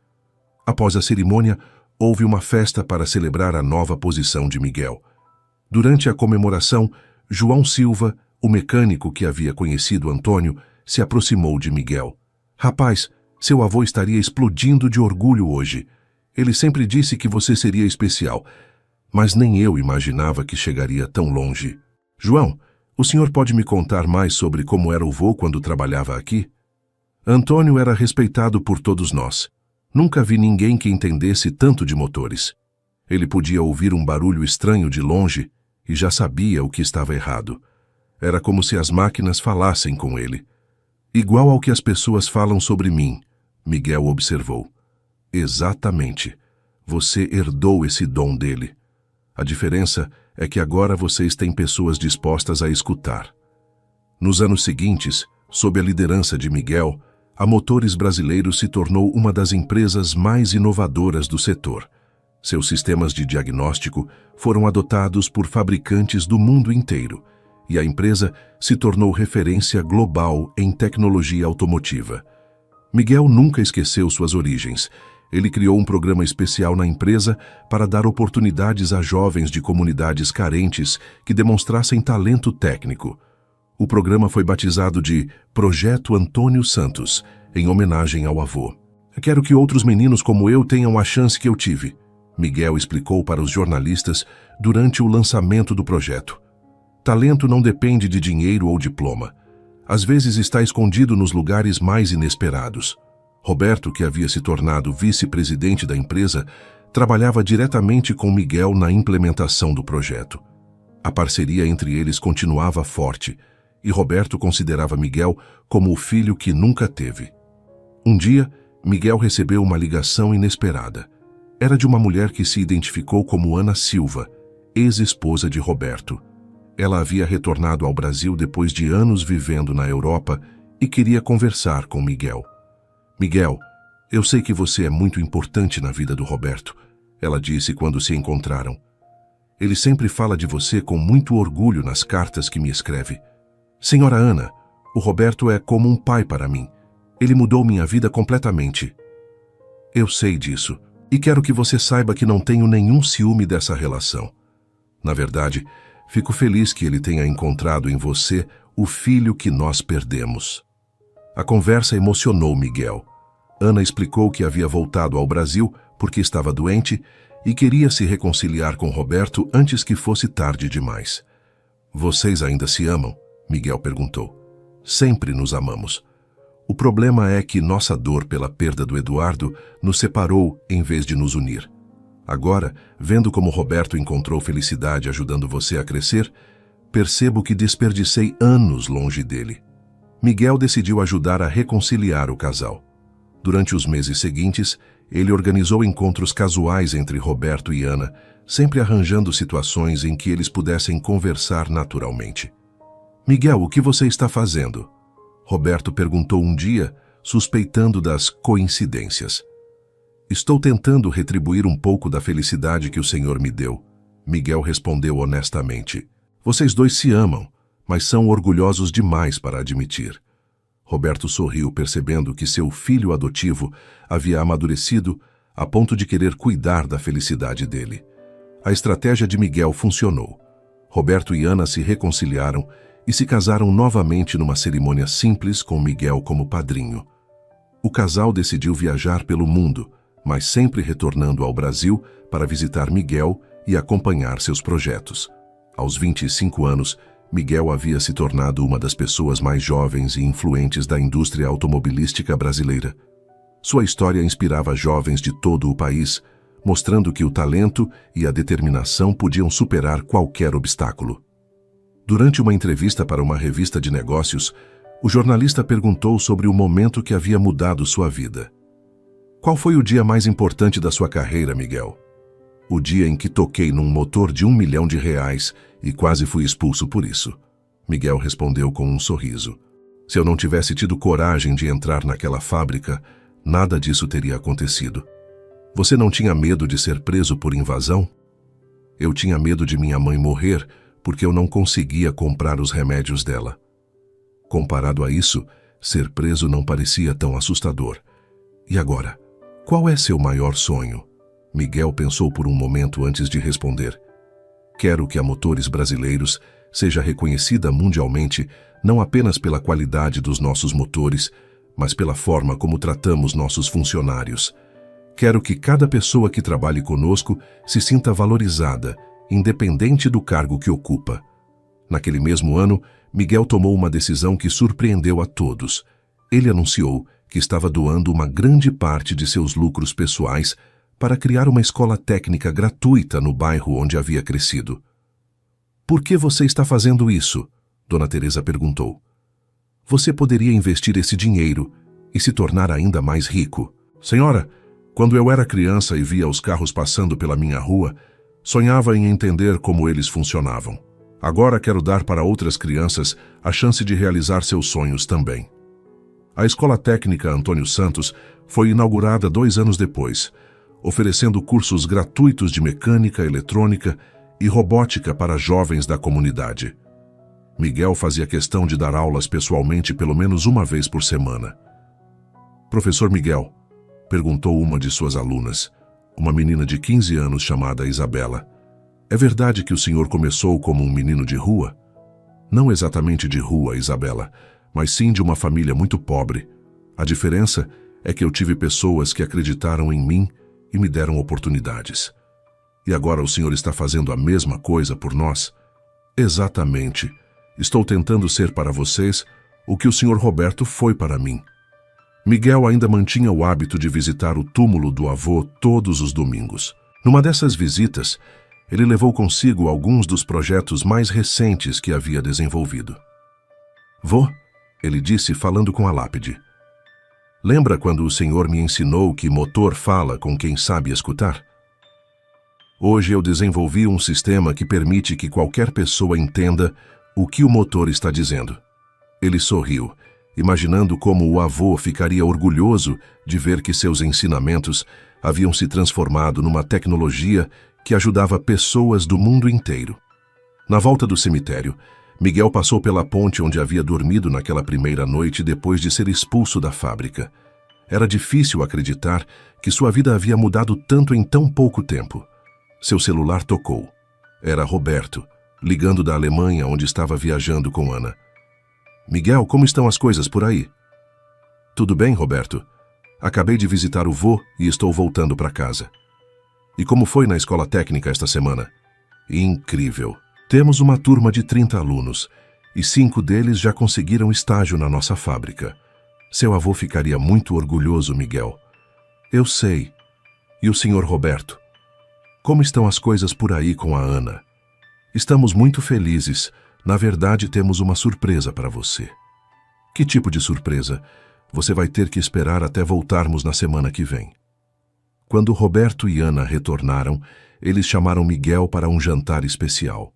Após a cerimônia, houve uma festa para celebrar a nova posição de Miguel. Durante a comemoração, João Silva, o mecânico que havia conhecido Antônio, se aproximou de Miguel. Rapaz, seu avô estaria explodindo de orgulho hoje. Ele sempre disse que você seria especial, mas nem eu imaginava que chegaria tão longe. João, o senhor pode me contar mais sobre como era o vô quando trabalhava aqui? Antônio era respeitado por todos nós. Nunca vi ninguém que entendesse tanto de motores. Ele podia ouvir um barulho estranho de longe e já sabia o que estava errado. Era como se as máquinas falassem com ele. Igual ao que as pessoas falam sobre mim, Miguel observou. Exatamente. Você herdou esse dom dele. A diferença é que agora vocês têm pessoas dispostas a escutar. Nos anos seguintes, sob a liderança de Miguel, a Motores Brasileiros se tornou uma das empresas mais inovadoras do setor. Seus sistemas de diagnóstico foram adotados por fabricantes do mundo inteiro, e a empresa se tornou referência global em tecnologia automotiva. Miguel nunca esqueceu suas origens. Ele criou um programa especial na empresa para dar oportunidades a jovens de comunidades carentes que demonstrassem talento técnico. O programa foi batizado de Projeto Antônio Santos, em homenagem ao avô. Quero que outros meninos como eu tenham a chance que eu tive, Miguel explicou para os jornalistas durante o lançamento do projeto. Talento não depende de dinheiro ou diploma. Às vezes está escondido nos lugares mais inesperados. Roberto, que havia se tornado vice-presidente da empresa, trabalhava diretamente com Miguel na implementação do projeto. A parceria entre eles continuava forte, e Roberto considerava Miguel como o filho que nunca teve. Um dia, Miguel recebeu uma ligação inesperada. Era de uma mulher que se identificou como Ana Silva, ex-esposa de Roberto. Ela havia retornado ao Brasil depois de anos vivendo na Europa e queria conversar com Miguel. Miguel, eu sei que você é muito importante na vida do Roberto, ela disse quando se encontraram. Ele sempre fala de você com muito orgulho nas cartas que me escreve. Senhora Ana, o Roberto é como um pai para mim. Ele mudou minha vida completamente. Eu sei disso, e quero que você saiba que não tenho nenhum ciúme dessa relação. Na verdade, fico feliz que ele tenha encontrado em você o filho que nós perdemos. A conversa emocionou Miguel. Ana explicou que havia voltado ao Brasil porque estava doente e queria se reconciliar com Roberto antes que fosse tarde demais. Vocês ainda se amam? Miguel perguntou. Sempre nos amamos. O problema é que nossa dor pela perda do Eduardo nos separou em vez de nos unir. Agora, vendo como Roberto encontrou felicidade ajudando você a crescer, percebo que desperdicei anos longe dele. Miguel decidiu ajudar a reconciliar o casal. Durante os meses seguintes, ele organizou encontros casuais entre Roberto e Ana, sempre arranjando situações em que eles pudessem conversar naturalmente. Miguel, o que você está fazendo? Roberto perguntou um dia, suspeitando das coincidências. Estou tentando retribuir um pouco da felicidade que o Senhor me deu. Miguel respondeu honestamente. Vocês dois se amam, mas são orgulhosos demais para admitir. Roberto sorriu, percebendo que seu filho adotivo havia amadurecido a ponto de querer cuidar da felicidade dele. A estratégia de Miguel funcionou. Roberto e Ana se reconciliaram e se casaram novamente numa cerimônia simples com Miguel como padrinho. O casal decidiu viajar pelo mundo, mas sempre retornando ao Brasil para visitar Miguel e acompanhar seus projetos. Aos 25 anos, Miguel havia se tornado uma das pessoas mais jovens e influentes da indústria automobilística brasileira. Sua história inspirava jovens de todo o país, mostrando que o talento e a determinação podiam superar qualquer obstáculo. Durante uma entrevista para uma revista de negócios, o jornalista perguntou sobre o momento que havia mudado sua vida. Qual foi o dia mais importante da sua carreira, Miguel? O dia em que toquei num motor de R$1 milhão e quase fui expulso por isso. Miguel respondeu com um sorriso. Se eu não tivesse tido coragem de entrar naquela fábrica, nada disso teria acontecido. Você não tinha medo de ser preso por invasão? Eu tinha medo de minha mãe morrer porque eu não conseguia comprar os remédios dela. Comparado a isso, ser preso não parecia tão assustador. E agora, qual é seu maior sonho? Miguel pensou por um momento antes de responder. Quero que a Motores Brasileiros seja reconhecida mundialmente não apenas pela qualidade dos nossos motores, mas pela forma como tratamos nossos funcionários. Quero que cada pessoa que trabalhe conosco se sinta valorizada, independente do cargo que ocupa. Naquele mesmo ano, Miguel tomou uma decisão que surpreendeu a todos. Ele anunciou que estava doando uma grande parte de seus lucros pessoais para criar uma escola técnica gratuita no bairro onde havia crescido. Por que você está fazendo isso? Dona Teresa perguntou. Você poderia investir esse dinheiro e se tornar ainda mais rico. Senhora, quando eu era criança e via os carros passando pela minha rua, sonhava em entender como eles funcionavam. Agora quero dar para outras crianças a chance de realizar seus sonhos também. A Escola Técnica Antônio Santos foi inaugurada 2 anos depois, oferecendo cursos gratuitos de mecânica, eletrônica e robótica para jovens da comunidade. Miguel fazia questão de dar aulas pessoalmente pelo menos uma vez por semana. Professor Miguel, perguntou uma de suas alunas, uma menina de 15 anos chamada Isabela, é verdade que o senhor começou como um menino de rua? Não exatamente de rua, Isabela, mas sim de uma família muito pobre. A diferença é que eu tive pessoas que acreditaram em mim e me deram oportunidades. E agora o senhor está fazendo a mesma coisa por nós? Exatamente. Estou tentando ser para vocês o que o senhor Roberto foi para mim. Miguel ainda mantinha o hábito de visitar o túmulo do avô todos os domingos. Numa dessas visitas, ele levou consigo alguns dos projetos mais recentes que havia desenvolvido. Vô, ele disse falando com a lápide. Lembra quando o senhor me ensinou que motor fala com quem sabe escutar? Hoje eu desenvolvi um sistema que permite que qualquer pessoa entenda o que o motor está dizendo. Ele sorriu, imaginando como o avô ficaria orgulhoso de ver que seus ensinamentos haviam se transformado numa tecnologia que ajudava pessoas do mundo inteiro. Na volta do cemitério, Miguel passou pela ponte onde havia dormido naquela primeira noite depois de ser expulso da fábrica. Era difícil acreditar que sua vida havia mudado tanto em tão pouco tempo. Seu celular tocou. Era Roberto, ligando da Alemanha, onde estava viajando com Ana. Miguel, como estão as coisas por aí? Tudo bem, Roberto? Acabei de visitar o vô e estou voltando para casa. E como foi na escola técnica esta semana? Incrível! Temos uma turma de 30 alunos e 5 deles já conseguiram estágio na nossa fábrica. Seu avô ficaria muito orgulhoso, Miguel. Eu sei. E o senhor Roberto? Como estão as coisas por aí com a Ana? Estamos muito felizes. Na verdade, temos uma surpresa para você. Que tipo de surpresa? Você vai ter que esperar até voltarmos na semana que vem. Quando Roberto e Ana retornaram, eles chamaram Miguel para um jantar especial.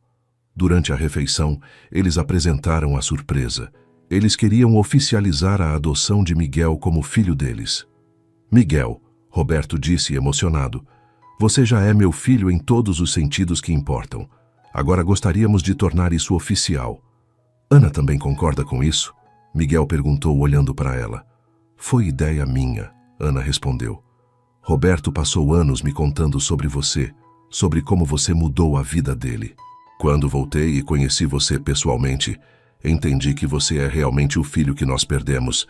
Durante a refeição, eles apresentaram a surpresa. Eles queriam oficializar a adoção de Miguel como filho deles. Miguel, Roberto disse emocionado, você já é meu filho em todos os sentidos que importam. Agora gostaríamos de tornar isso oficial. Ana também concorda com isso? Miguel perguntou olhando para ela. Foi ideia minha, Ana respondeu. Roberto passou anos me contando sobre você, sobre como você mudou a vida dele. Quando voltei e conheci você pessoalmente, entendi que você é realmente o filho que nós perdemos,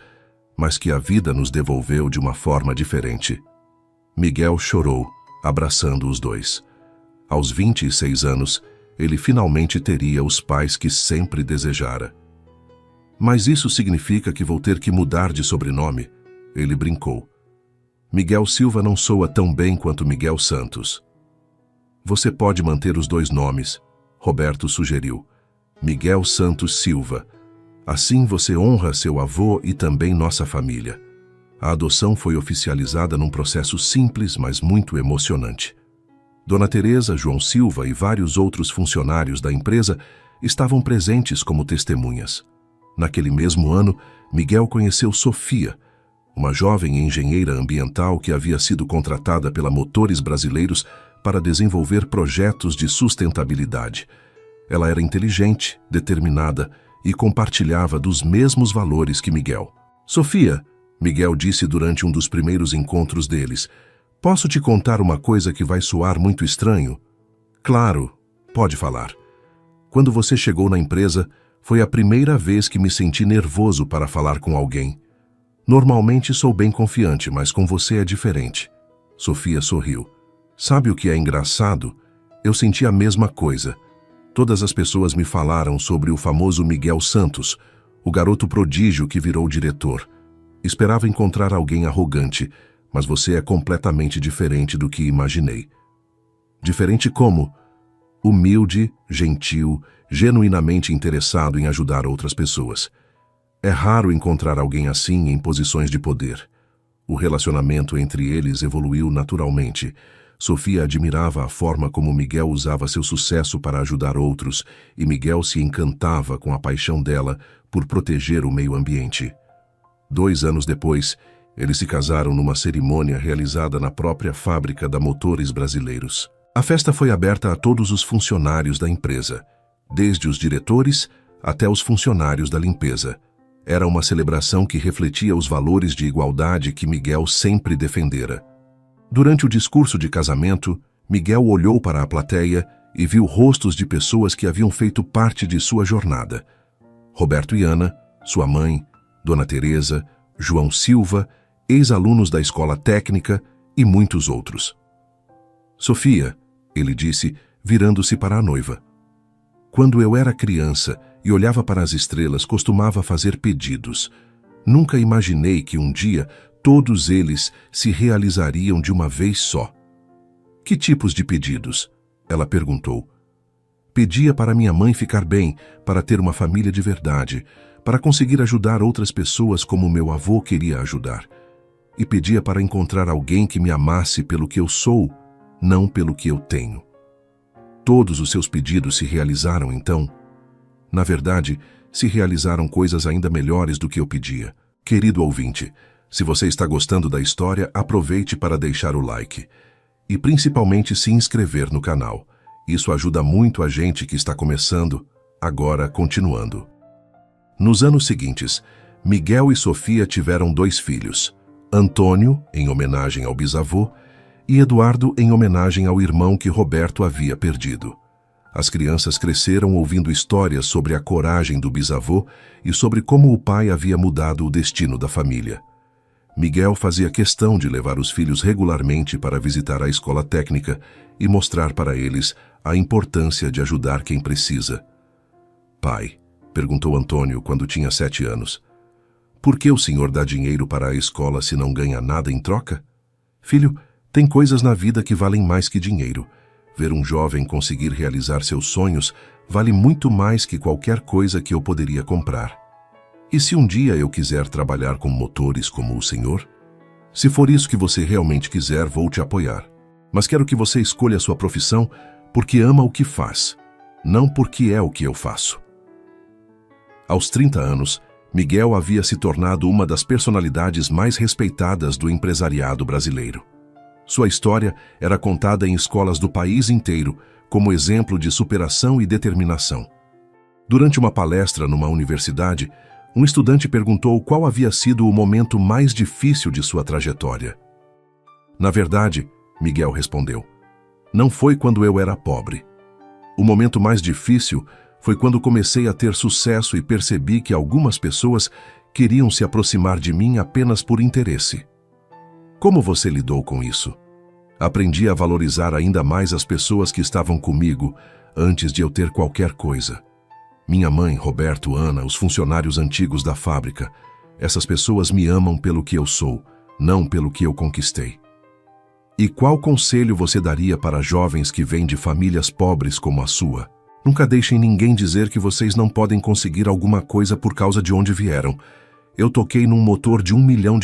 mas que a vida nos devolveu de uma forma diferente. Miguel chorou, abraçando os dois. Aos 26 anos, ele finalmente teria os pais que sempre desejara. Mas isso significa que vou ter que mudar de sobrenome, ele brincou. Miguel Silva não soa tão bem quanto Miguel Santos. Você pode manter os 2 nomes, Roberto sugeriu. Miguel Santos Silva. Assim você honra seu avô e também nossa família. A adoção foi oficializada num processo simples, mas muito emocionante. Dona Teresa, João Silva e vários outros funcionários da empresa estavam presentes como testemunhas. Naquele mesmo ano, Miguel conheceu Sofia, uma jovem engenheira ambiental que havia sido contratada pela Motores Brasileiros para desenvolver projetos de sustentabilidade. Ela era inteligente, determinada e compartilhava dos mesmos valores que Miguel. Sofia, Miguel disse durante um dos primeiros encontros deles, posso te contar uma coisa que vai soar muito estranho? Claro, pode falar. Quando você chegou na empresa, foi a primeira vez que me senti nervoso para falar com alguém. Normalmente sou bem confiante, mas com você é diferente. Sofia sorriu. Sabe o que é engraçado? Eu senti a mesma coisa. Todas as pessoas me falaram sobre o famoso Miguel Santos, o garoto prodígio que virou diretor. Esperava encontrar alguém arrogante, mas você é completamente diferente do que imaginei. Diferente como? Humilde, gentil, genuinamente interessado em ajudar outras pessoas. É raro encontrar alguém assim em posições de poder. O relacionamento entre eles evoluiu naturalmente. Sofia admirava a forma como Miguel usava seu sucesso para ajudar outros, e Miguel se encantava com a paixão dela por proteger o meio ambiente. 2 anos depois, eles se casaram numa cerimônia realizada na própria fábrica da Motores Brasileiros. A festa foi aberta a todos os funcionários da empresa, desde os diretores até os funcionários da limpeza. Era uma celebração que refletia os valores de igualdade que Miguel sempre defendera. Durante o discurso de casamento, Miguel olhou para a plateia e viu rostos de pessoas que haviam feito parte de sua jornada. Roberto e Ana, sua mãe, Dona Teresa, João Silva, ex-alunos da escola técnica e muitos outros. Sofia, ele disse, virando-se para a noiva. Quando eu era criança e olhava para as estrelas, costumava fazer pedidos. Nunca imaginei que um dia todos eles se realizariam de uma vez só. Que tipos de pedidos? Ela perguntou. Pedia para minha mãe ficar bem, para ter uma família de verdade, para conseguir ajudar outras pessoas como meu avô queria ajudar. E pedia para encontrar alguém que me amasse pelo que eu sou, não pelo que eu tenho. Todos os seus pedidos se realizaram então? Na verdade, se realizaram coisas ainda melhores do que eu pedia. Querido ouvinte, se você está gostando da história, aproveite para deixar o like. E principalmente se inscrever no canal. Isso ajuda muito a gente que está começando, agora continuando. Nos anos seguintes, Miguel e Sofia tiveram 2 filhos, Antônio, em homenagem ao bisavô, e Eduardo, em homenagem ao irmão que Roberto havia perdido. As crianças cresceram ouvindo histórias sobre a coragem do bisavô e sobre como o pai havia mudado o destino da família. Miguel fazia questão de levar os filhos regularmente para visitar a escola técnica e mostrar para eles a importância de ajudar quem precisa. Pai, perguntou Antônio quando tinha 7 anos, por que o senhor dá dinheiro para a escola se não ganha nada em troca? Filho, tem coisas na vida que valem mais que dinheiro. Ver um jovem conseguir realizar seus sonhos vale muito mais que qualquer coisa que eu poderia comprar. E se um dia eu quiser trabalhar com motores como o senhor? Se for isso que você realmente quiser, vou te apoiar. Mas quero que você escolha a sua profissão porque ama o que faz, não porque é o que eu faço. Aos 30 anos, Miguel havia se tornado uma das personalidades mais respeitadas do empresariado brasileiro. Sua história era contada em escolas do país inteiro como exemplo de superação e determinação. Durante uma palestra numa universidade, um estudante perguntou qual havia sido o momento mais difícil de sua trajetória. Na verdade, Miguel respondeu, não foi quando eu era pobre. O momento mais difícil foi quando comecei a ter sucesso e percebi que algumas pessoas queriam se aproximar de mim apenas por interesse. Como você lidou com isso? Aprendi a valorizar ainda mais as pessoas que estavam comigo antes de eu ter qualquer coisa. Minha mãe, Roberto, Ana, os funcionários antigos da fábrica. Essas pessoas me amam pelo que eu sou, não pelo que eu conquistei. E qual conselho você daria para jovens que vêm de famílias pobres como a sua? Nunca deixem ninguém dizer que vocês não podem conseguir alguma coisa por causa de onde vieram. Eu toquei num motor de R$1 milhão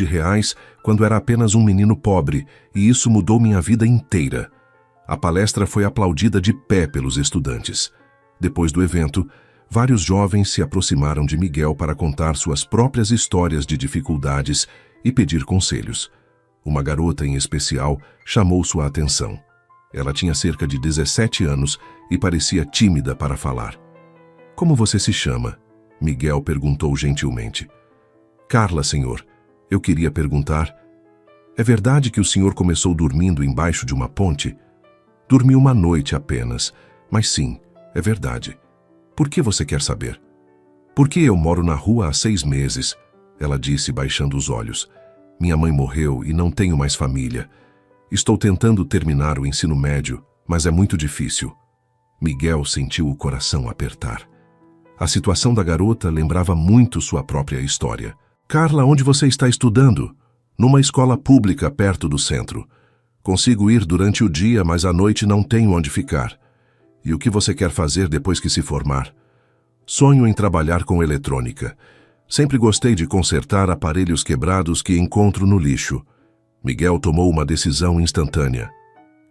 quando era apenas um menino pobre, e isso mudou minha vida inteira. A palestra foi aplaudida de pé pelos estudantes. Depois do evento, vários jovens se aproximaram de Miguel para contar suas próprias histórias de dificuldades e pedir conselhos. Uma garota em especial chamou sua atenção. Ela tinha cerca de 17 anos e parecia tímida para falar. Como você se chama? Miguel perguntou gentilmente. Carla, senhor. Eu queria perguntar. É verdade que o senhor começou dormindo embaixo de uma ponte? Dormi uma noite apenas, mas sim, é verdade. Por que você quer saber? Porque eu moro na rua há 6 meses, ela disse baixando os olhos. Minha mãe morreu e não tenho mais família. Estou tentando terminar o ensino médio, mas é muito difícil. Miguel sentiu o coração apertar. A situação da garota lembrava muito sua própria história. Carla, onde você está estudando? Numa escola pública perto do centro. Consigo ir durante o dia, mas à noite não tenho onde ficar. E o que você quer fazer depois que se formar? Sonho em trabalhar com eletrônica. Sempre gostei de consertar aparelhos quebrados que encontro no lixo. Miguel tomou uma decisão instantânea.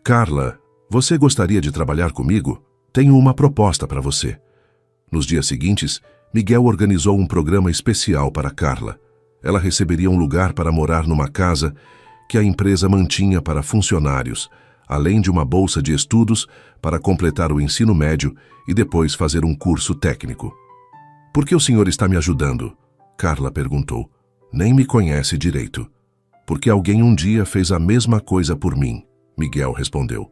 Carla, você gostaria de trabalhar comigo? Tenho uma proposta para você. Nos dias seguintes, Miguel organizou um programa especial para Carla. Ela receberia um lugar para morar numa casa que a empresa mantinha para funcionários, além de uma bolsa de estudos para completar o ensino médio e depois fazer um curso técnico. Por que o senhor está me ajudando? Carla perguntou. Nem me conhece direito. Porque alguém um dia fez a mesma coisa por mim, Miguel respondeu.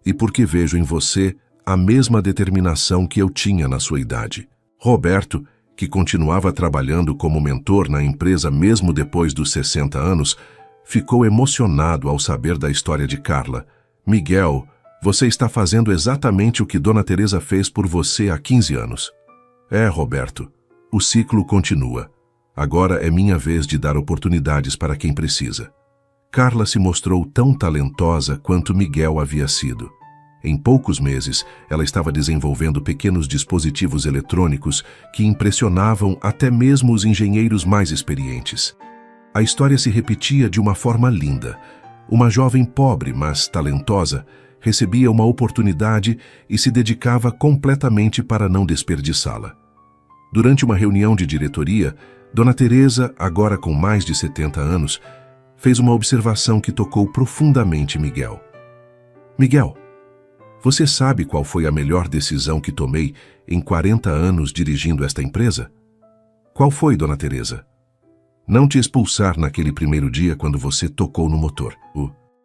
E porque vejo em você a mesma determinação que eu tinha na sua idade. Roberto, que continuava trabalhando como mentor na empresa mesmo depois dos 60 anos, ficou emocionado ao saber da história de Carla. Miguel, você está fazendo exatamente o que Dona Teresa fez por você há 15 anos. É, Roberto, o ciclo continua. Agora é minha vez de dar oportunidades para quem precisa. Carla se mostrou tão talentosa quanto Miguel havia sido. Em poucos meses, ela estava desenvolvendo pequenos dispositivos eletrônicos que impressionavam até mesmo os engenheiros mais experientes. A história se repetia de uma forma linda. Uma jovem pobre, mas talentosa, recebia uma oportunidade e se dedicava completamente para não desperdiçá-la. Durante uma reunião de diretoria, Dona Teresa, agora com mais de 70 anos, fez uma observação que tocou profundamente Miguel. Miguel, você sabe qual foi a melhor decisão que tomei em 40 anos dirigindo esta empresa? Qual foi, Dona Teresa? Não te expulsar naquele primeiro dia quando você tocou no motor.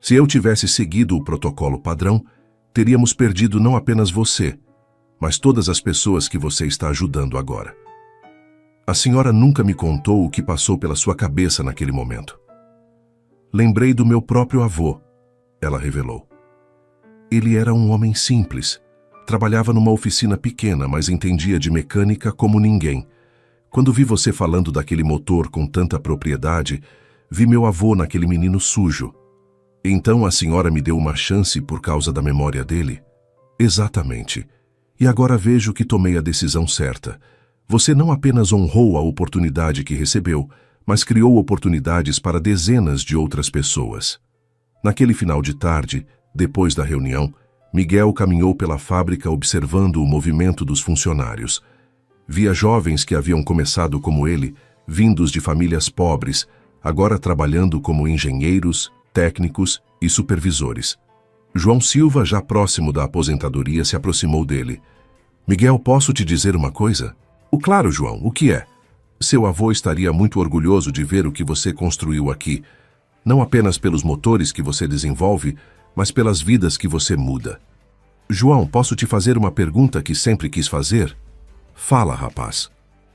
Se eu tivesse seguido o protocolo padrão, teríamos perdido não apenas você, mas todas as pessoas que você está ajudando agora. A senhora nunca me contou o que passou pela sua cabeça naquele momento. Lembrei do meu próprio avô, ela revelou. Ele era um homem simples. Trabalhava numa oficina pequena, mas entendia de mecânica como ninguém. Quando vi você falando daquele motor com tanta propriedade, vi meu avô naquele menino sujo. Então a senhora me deu uma chance por causa da memória dele? Exatamente. E agora vejo que tomei a decisão certa. Você não apenas honrou a oportunidade que recebeu, mas criou oportunidades para dezenas de outras pessoas. Naquele final de tarde, depois da reunião, Miguel caminhou pela fábrica observando o movimento dos funcionários. Via jovens que haviam começado como ele, vindos de famílias pobres, agora trabalhando como engenheiros, técnicos e supervisores. João Silva, já próximo da aposentadoria, se aproximou dele. Miguel, posso te dizer uma coisa? Claro, João, o que é? Seu avô estaria muito orgulhoso de ver o que você construiu aqui, não apenas pelos motores que você desenvolve, mas pelas vidas que você muda. João, posso te fazer uma pergunta que sempre quis fazer? Fala, rapaz.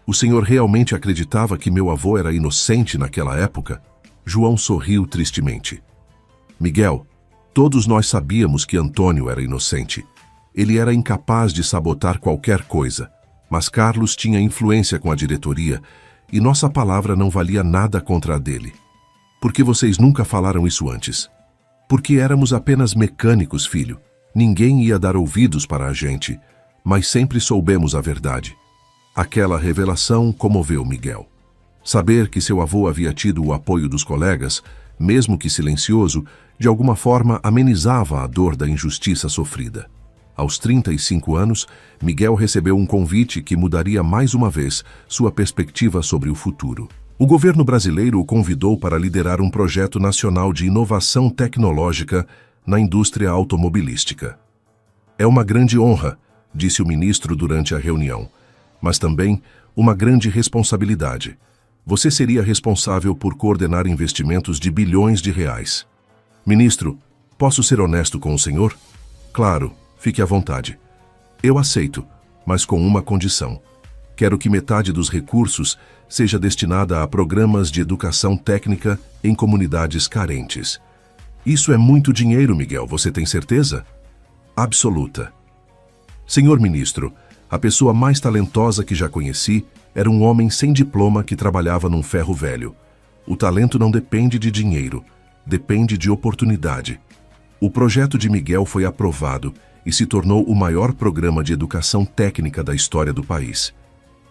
O senhor realmente acreditava que meu avô era inocente naquela época? João sorriu tristemente. Miguel, todos nós sabíamos que Antônio era inocente. Ele era incapaz de sabotar qualquer coisa. Mas Carlos tinha influência com a diretoria e nossa palavra não valia nada contra a dele. Por que vocês nunca falaram isso antes? Porque éramos apenas mecânicos, filho. Ninguém ia dar ouvidos para a gente, mas sempre soubemos a verdade. Aquela revelação comoveu Miguel. Saber que seu avô havia tido o apoio dos colegas, mesmo que silencioso, de alguma forma amenizava a dor da injustiça sofrida. Aos 35 anos, Miguel recebeu um convite que mudaria mais uma vez sua perspectiva sobre o futuro. O governo brasileiro o convidou para liderar um projeto nacional de inovação tecnológica na indústria automobilística. É uma grande honra, disse o ministro durante a reunião, mas também uma grande responsabilidade. Você seria responsável por coordenar investimentos de bilhões de reais. Ministro, posso ser honesto com o senhor? Claro. Fique à vontade. Eu aceito, mas com uma condição. Quero que metade dos recursos seja destinada a programas de educação técnica em comunidades carentes. Isso é muito dinheiro, Miguel, você tem certeza? Absoluta. Senhor ministro, a pessoa mais talentosa que já conheci era um homem sem diploma que trabalhava num ferro velho. O talento não depende de dinheiro, depende de oportunidade. O projeto de Miguel foi aprovado e se tornou o maior programa de educação técnica da história do país.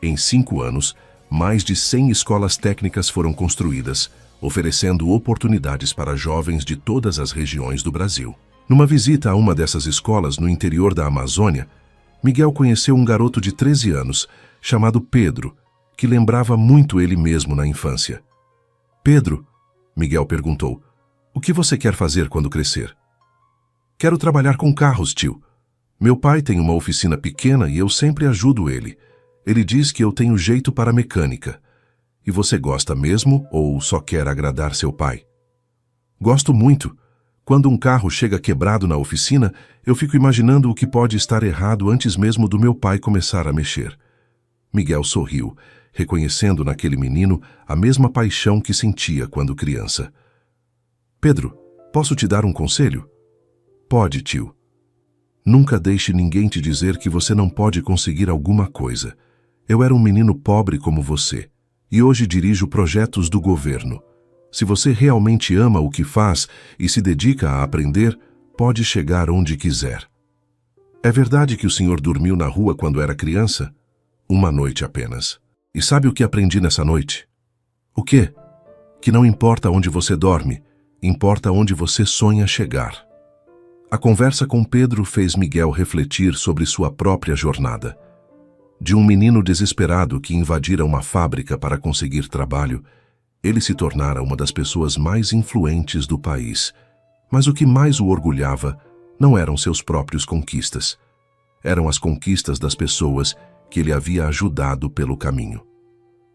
Em 5 anos, Mais de 100 escolas técnicas foram construídas, oferecendo oportunidades para jovens de todas as regiões do Brasil. Numa visita a uma dessas escolas no interior da Amazônia, Miguel conheceu um garoto de 13 anos, chamado Pedro, que lembrava muito ele mesmo na infância. Pedro, Miguel perguntou, o que você quer fazer quando crescer? Quero trabalhar com carros, tio. Meu pai tem uma oficina pequena e eu sempre ajudo ele. Ele diz que eu tenho jeito para mecânica. E você gosta mesmo ou só quer agradar seu pai? Gosto muito. Quando um carro chega quebrado na oficina, eu fico imaginando o que pode estar errado antes mesmo do meu pai começar a mexer. Miguel sorriu, reconhecendo naquele menino a mesma paixão que sentia quando criança. Pedro, posso te dar um conselho? Pode, tio. Nunca deixe ninguém te dizer que você não pode conseguir alguma coisa. Eu era um menino pobre como você, e hoje dirijo projetos do governo. Se você realmente ama o que faz e se dedica a aprender, pode chegar onde quiser. É verdade que o senhor dormiu na rua quando era criança? Uma noite apenas. E sabe o que aprendi nessa noite? O quê? Que não importa onde você dorme, importa onde você sonha chegar. A conversa com Pedro fez Miguel refletir sobre sua própria jornada. De um menino desesperado que invadira uma fábrica para conseguir trabalho, ele se tornara uma das pessoas mais influentes do país. Mas o que mais o orgulhava não eram seus próprios conquistas. Eram as conquistas das pessoas que ele havia ajudado pelo caminho.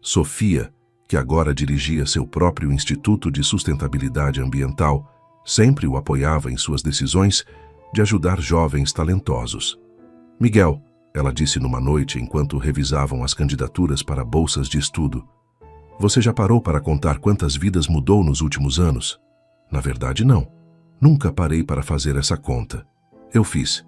Sofia, que agora dirigia seu próprio Instituto de Sustentabilidade Ambiental, sempre o apoiava em suas decisões de ajudar jovens talentosos. Miguel, ela disse numa noite enquanto revisavam as candidaturas para bolsas de estudo, você já parou para contar quantas vidas mudou nos últimos anos? Na verdade, não. Nunca parei para fazer essa conta. Eu fiz.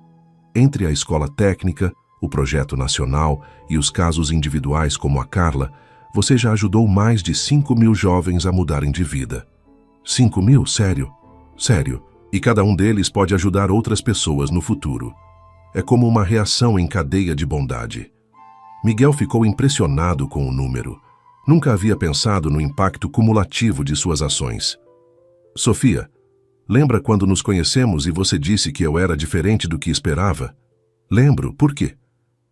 Entre a escola técnica, o projeto nacional e os casos individuais como a Carla, você já ajudou mais de 5.000 jovens a mudarem de vida. 5.000? Sério? Sério. E cada um deles pode ajudar outras pessoas no futuro. É como uma reação em cadeia de bondade. Miguel ficou impressionado com o número. Nunca havia pensado no impacto cumulativo de suas ações. Sofia, lembra quando nos conhecemos e você disse que eu era diferente do que esperava? Lembro. Por quê?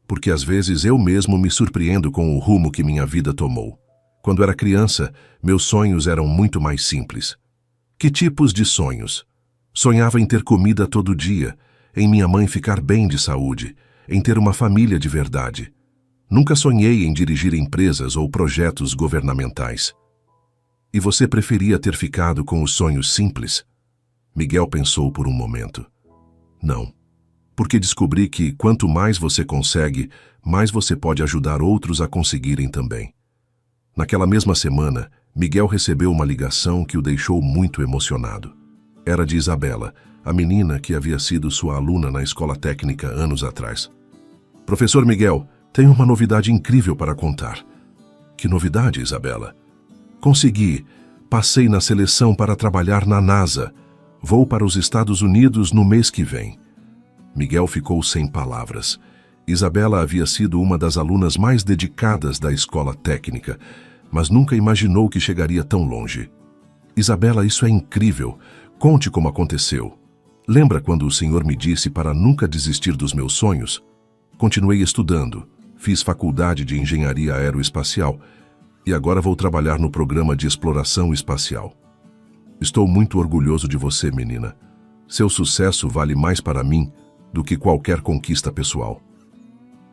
Porque às vezes eu mesmo me surpreendo com o rumo que minha vida tomou. Quando era criança, meus sonhos eram muito mais simples. Que tipos de sonhos? Sonhava em ter comida todo dia, em minha mãe ficar bem de saúde, em ter uma família de verdade. Nunca sonhei em dirigir empresas ou projetos governamentais. E você preferia ter ficado com os sonhos simples? Miguel pensou por um momento. Não, porque descobri que quanto mais você consegue, mais você pode ajudar outros a conseguirem também. Naquela mesma semana, Miguel recebeu uma ligação que o deixou muito emocionado. Era de Isabela, a menina que havia sido sua aluna na escola técnica anos atrás. Professor Miguel, tenho uma novidade incrível para contar. Que novidade, Isabela? Consegui. Passei na seleção para trabalhar na NASA. Vou para os Estados Unidos no mês que vem. Miguel ficou sem palavras. Isabela havia sido uma das alunas mais dedicadas da escola técnica, mas nunca imaginou que chegaria tão longe. Isabela, isso é incrível. Conte como aconteceu. Lembra quando o senhor me disse para nunca desistir dos meus sonhos? Continuei estudando. Fiz faculdade de engenharia aeroespacial e agora vou trabalhar no programa de exploração espacial. Estou muito orgulhoso de você, menina. Seu sucesso vale mais para mim do que qualquer conquista pessoal.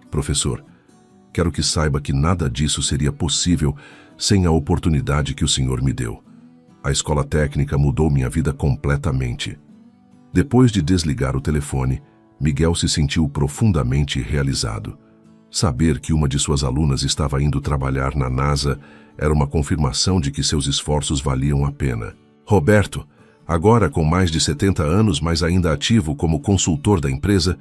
Professor, quero que saiba que nada disso seria possível sem a oportunidade que o senhor me deu. A escola técnica mudou minha vida completamente. Depois de desligar o telefone, Miguel se sentiu profundamente realizado. Saber que uma de suas alunas estava indo trabalhar na NASA era uma confirmação de que seus esforços valiam a pena. Roberto, agora com mais de 70 anos, mas ainda ativo como consultor da empresa,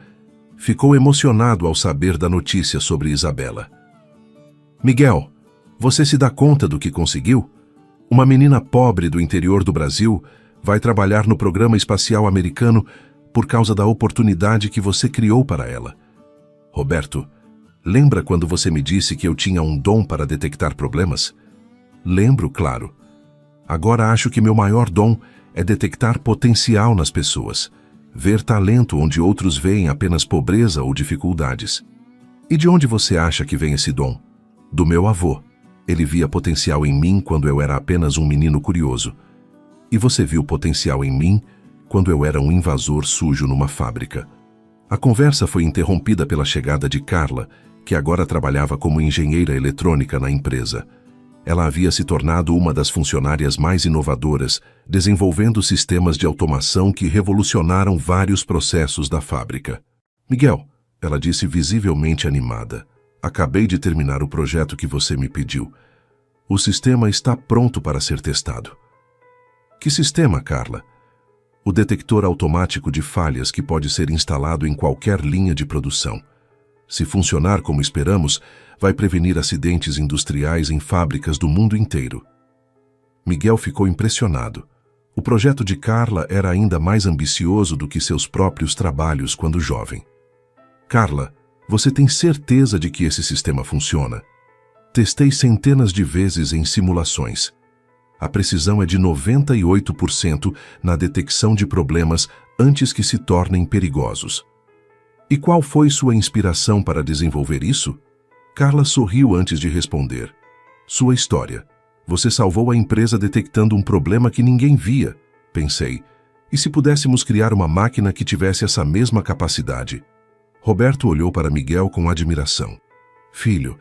ficou emocionado ao saber da notícia sobre Isabela. Miguel, você se dá conta do que conseguiu? Uma menina pobre do interior do Brasil vai trabalhar no programa espacial americano por causa da oportunidade que você criou para ela. Roberto, Lembra quando você me disse que eu tinha um dom para detectar problemas? Lembro, claro. Agora acho que meu maior dom é detectar potencial nas pessoas, ver talento onde outros veem apenas pobreza ou dificuldades. E de onde você acha que vem esse dom? Do meu avô. Ele via potencial em mim quando eu era apenas um menino curioso. E você viu potencial em mim quando eu era um invasor sujo numa fábrica. A conversa foi interrompida pela chegada de Carla, que agora trabalhava como engenheira eletrônica na empresa. Ela havia se tornado uma das funcionárias mais inovadoras, desenvolvendo sistemas de automação que revolucionaram vários processos da fábrica. Miguel, ela disse visivelmente animada, acabei de terminar o projeto que você me pediu. O sistema está pronto para ser testado. Que sistema, Carla? O detector automático de falhas que pode ser instalado em qualquer linha de produção. Se funcionar como esperamos, vai prevenir acidentes industriais em fábricas do mundo inteiro. Miguel ficou impressionado. O projeto de Carla era ainda mais ambicioso do que seus próprios trabalhos quando jovem. Carla, você tem certeza de que esse sistema funciona? Testei centenas de vezes em simulações. A precisão é de 98% na detecção de problemas antes que se tornem perigosos. E qual foi sua inspiração para desenvolver isso? Carla sorriu antes de responder. Sua história. Você salvou a empresa detectando um problema que ninguém via, pensei. E se pudéssemos criar uma máquina que tivesse essa mesma capacidade? Roberto olhou para Miguel com admiração. Filho,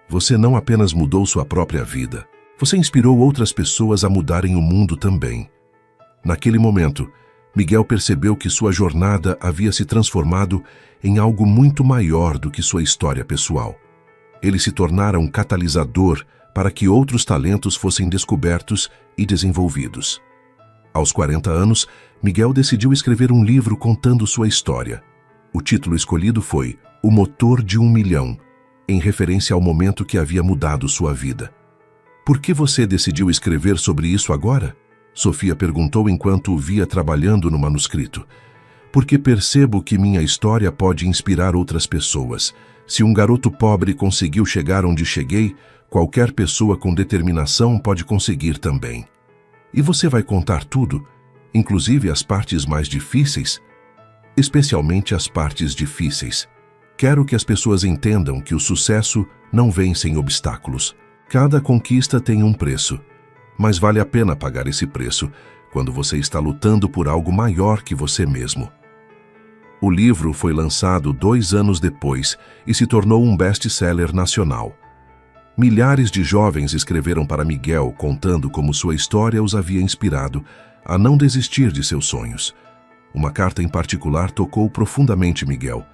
você não apenas mudou sua própria vida, você inspirou outras pessoas a mudarem o mundo também. Naquele momento, Miguel percebeu que sua jornada havia se transformado em algo muito maior do que sua história pessoal. Ele se tornara um catalisador para que outros talentos fossem descobertos e desenvolvidos. Aos 40 anos, Miguel decidiu escrever um livro contando sua história. O título escolhido foi O Motor de 1 Milhão, em referência ao momento que havia mudado sua vida. Por que você decidiu escrever sobre isso agora? Sofia perguntou enquanto o via trabalhando no manuscrito. Porque percebo que minha história pode inspirar outras pessoas. Se um garoto pobre conseguiu chegar onde cheguei, qualquer pessoa com determinação pode conseguir também. E você vai contar tudo, inclusive as partes mais difíceis? Especialmente as partes difíceis. Quero que as pessoas entendam que o sucesso não vem sem obstáculos. Cada conquista tem um preço. Mas vale a pena pagar esse preço quando você está lutando por algo maior que você mesmo. O livro foi lançado 2 anos depois e se tornou um best-seller nacional. Milhares de jovens escreveram para Miguel contando como sua história os havia inspirado a não desistir de seus sonhos. Uma carta em particular tocou profundamente Miguel.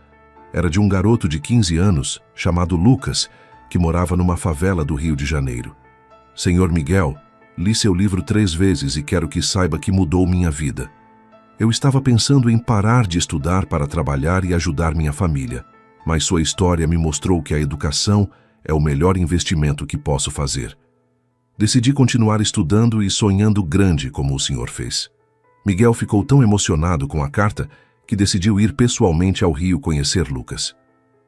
Era de um garoto de 15 anos, chamado Lucas, que morava numa favela do Rio de Janeiro. Senhor Miguel, li seu livro 3 vezes e quero que saiba que mudou minha vida. Eu estava pensando em parar de estudar para trabalhar e ajudar minha família, mas sua história me mostrou que a educação é o melhor investimento que posso fazer. Decidi continuar estudando e sonhando grande como o senhor fez. Miguel ficou tão emocionado com a carta que decidiu ir pessoalmente ao Rio conhecer Lucas.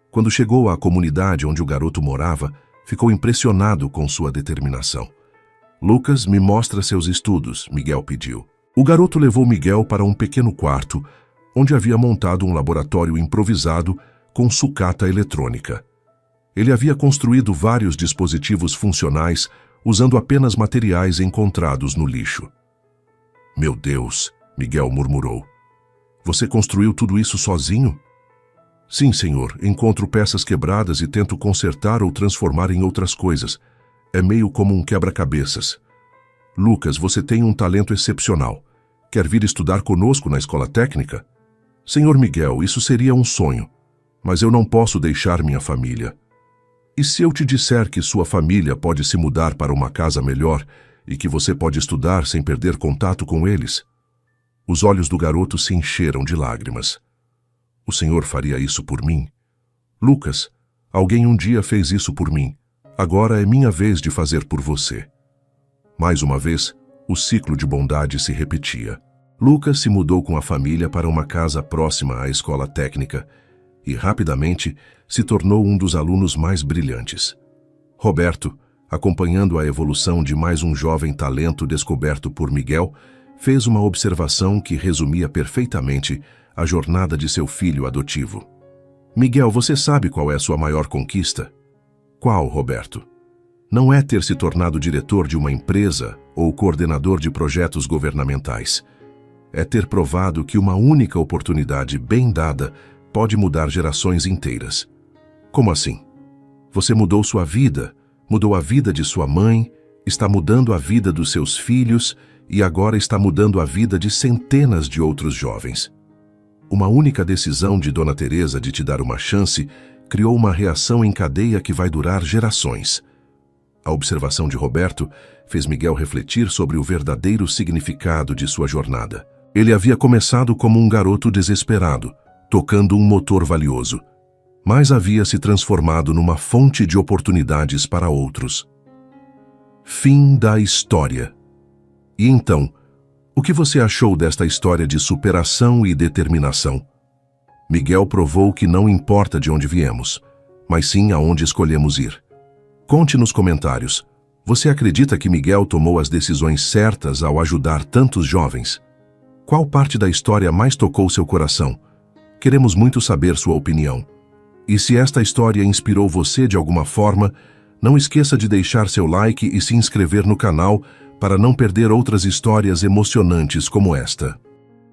Quando chegou à comunidade onde o garoto morava, ficou impressionado com sua determinação. Lucas, me mostra seus estudos, Miguel pediu. O garoto levou Miguel para um pequeno quarto, onde havia montado um laboratório improvisado com sucata eletrônica. Ele havia construído vários dispositivos funcionais usando apenas materiais encontrados no lixo. Meu Deus, Miguel murmurou. Você construiu tudo isso sozinho? Sim, senhor. Encontro peças quebradas e tento consertar ou transformar em outras coisas. É meio como um quebra-cabeças. Lucas, você tem um talento excepcional. Quer vir estudar conosco na escola técnica? Senhor Miguel, isso seria um sonho. Mas eu não posso deixar minha família. E se eu te disser que sua família pode se mudar para uma casa melhor e que você pode estudar sem perder contato com eles? Os olhos do garoto se encheram de lágrimas. O senhor faria isso por mim? Lucas, alguém um dia fez isso por mim. Agora é minha vez de fazer por você. Mais uma vez, o ciclo de bondade se repetia. Lucas se mudou com a família para uma casa próxima à escola técnica e, rapidamente, se tornou um dos alunos mais brilhantes. Roberto, acompanhando a evolução de mais um jovem talento descoberto por Miguel, fez uma observação que resumia perfeitamente a jornada de seu filho adotivo. Miguel, você sabe qual é a sua maior conquista? Qual, Roberto? Não é ter se tornado diretor de uma empresa ou coordenador de projetos governamentais. É ter provado que uma única oportunidade bem dada pode mudar gerações inteiras. Como assim? Você mudou sua vida, mudou a vida de sua mãe, está mudando a vida dos seus filhos e agora está mudando a vida de centenas de outros jovens. Uma única decisão de Dona Teresa de te dar uma chance criou uma reação em cadeia que vai durar gerações. A observação de Roberto fez Miguel refletir sobre o verdadeiro significado de sua jornada. Ele havia começado como um garoto desesperado, tocando um motor valioso, mas havia se transformado numa fonte de oportunidades para outros. Fim da história. E então, o que você achou desta história de superação e determinação? Miguel provou que não importa de onde viemos, mas sim aonde escolhemos ir. Conte nos comentários, você acredita que Miguel tomou as decisões certas ao ajudar tantos jovens? Qual parte da história mais tocou seu coração? Queremos muito saber sua opinião. E se esta história inspirou você de alguma forma, não esqueça de deixar seu like e se inscrever no canal para não perder outras histórias emocionantes como esta.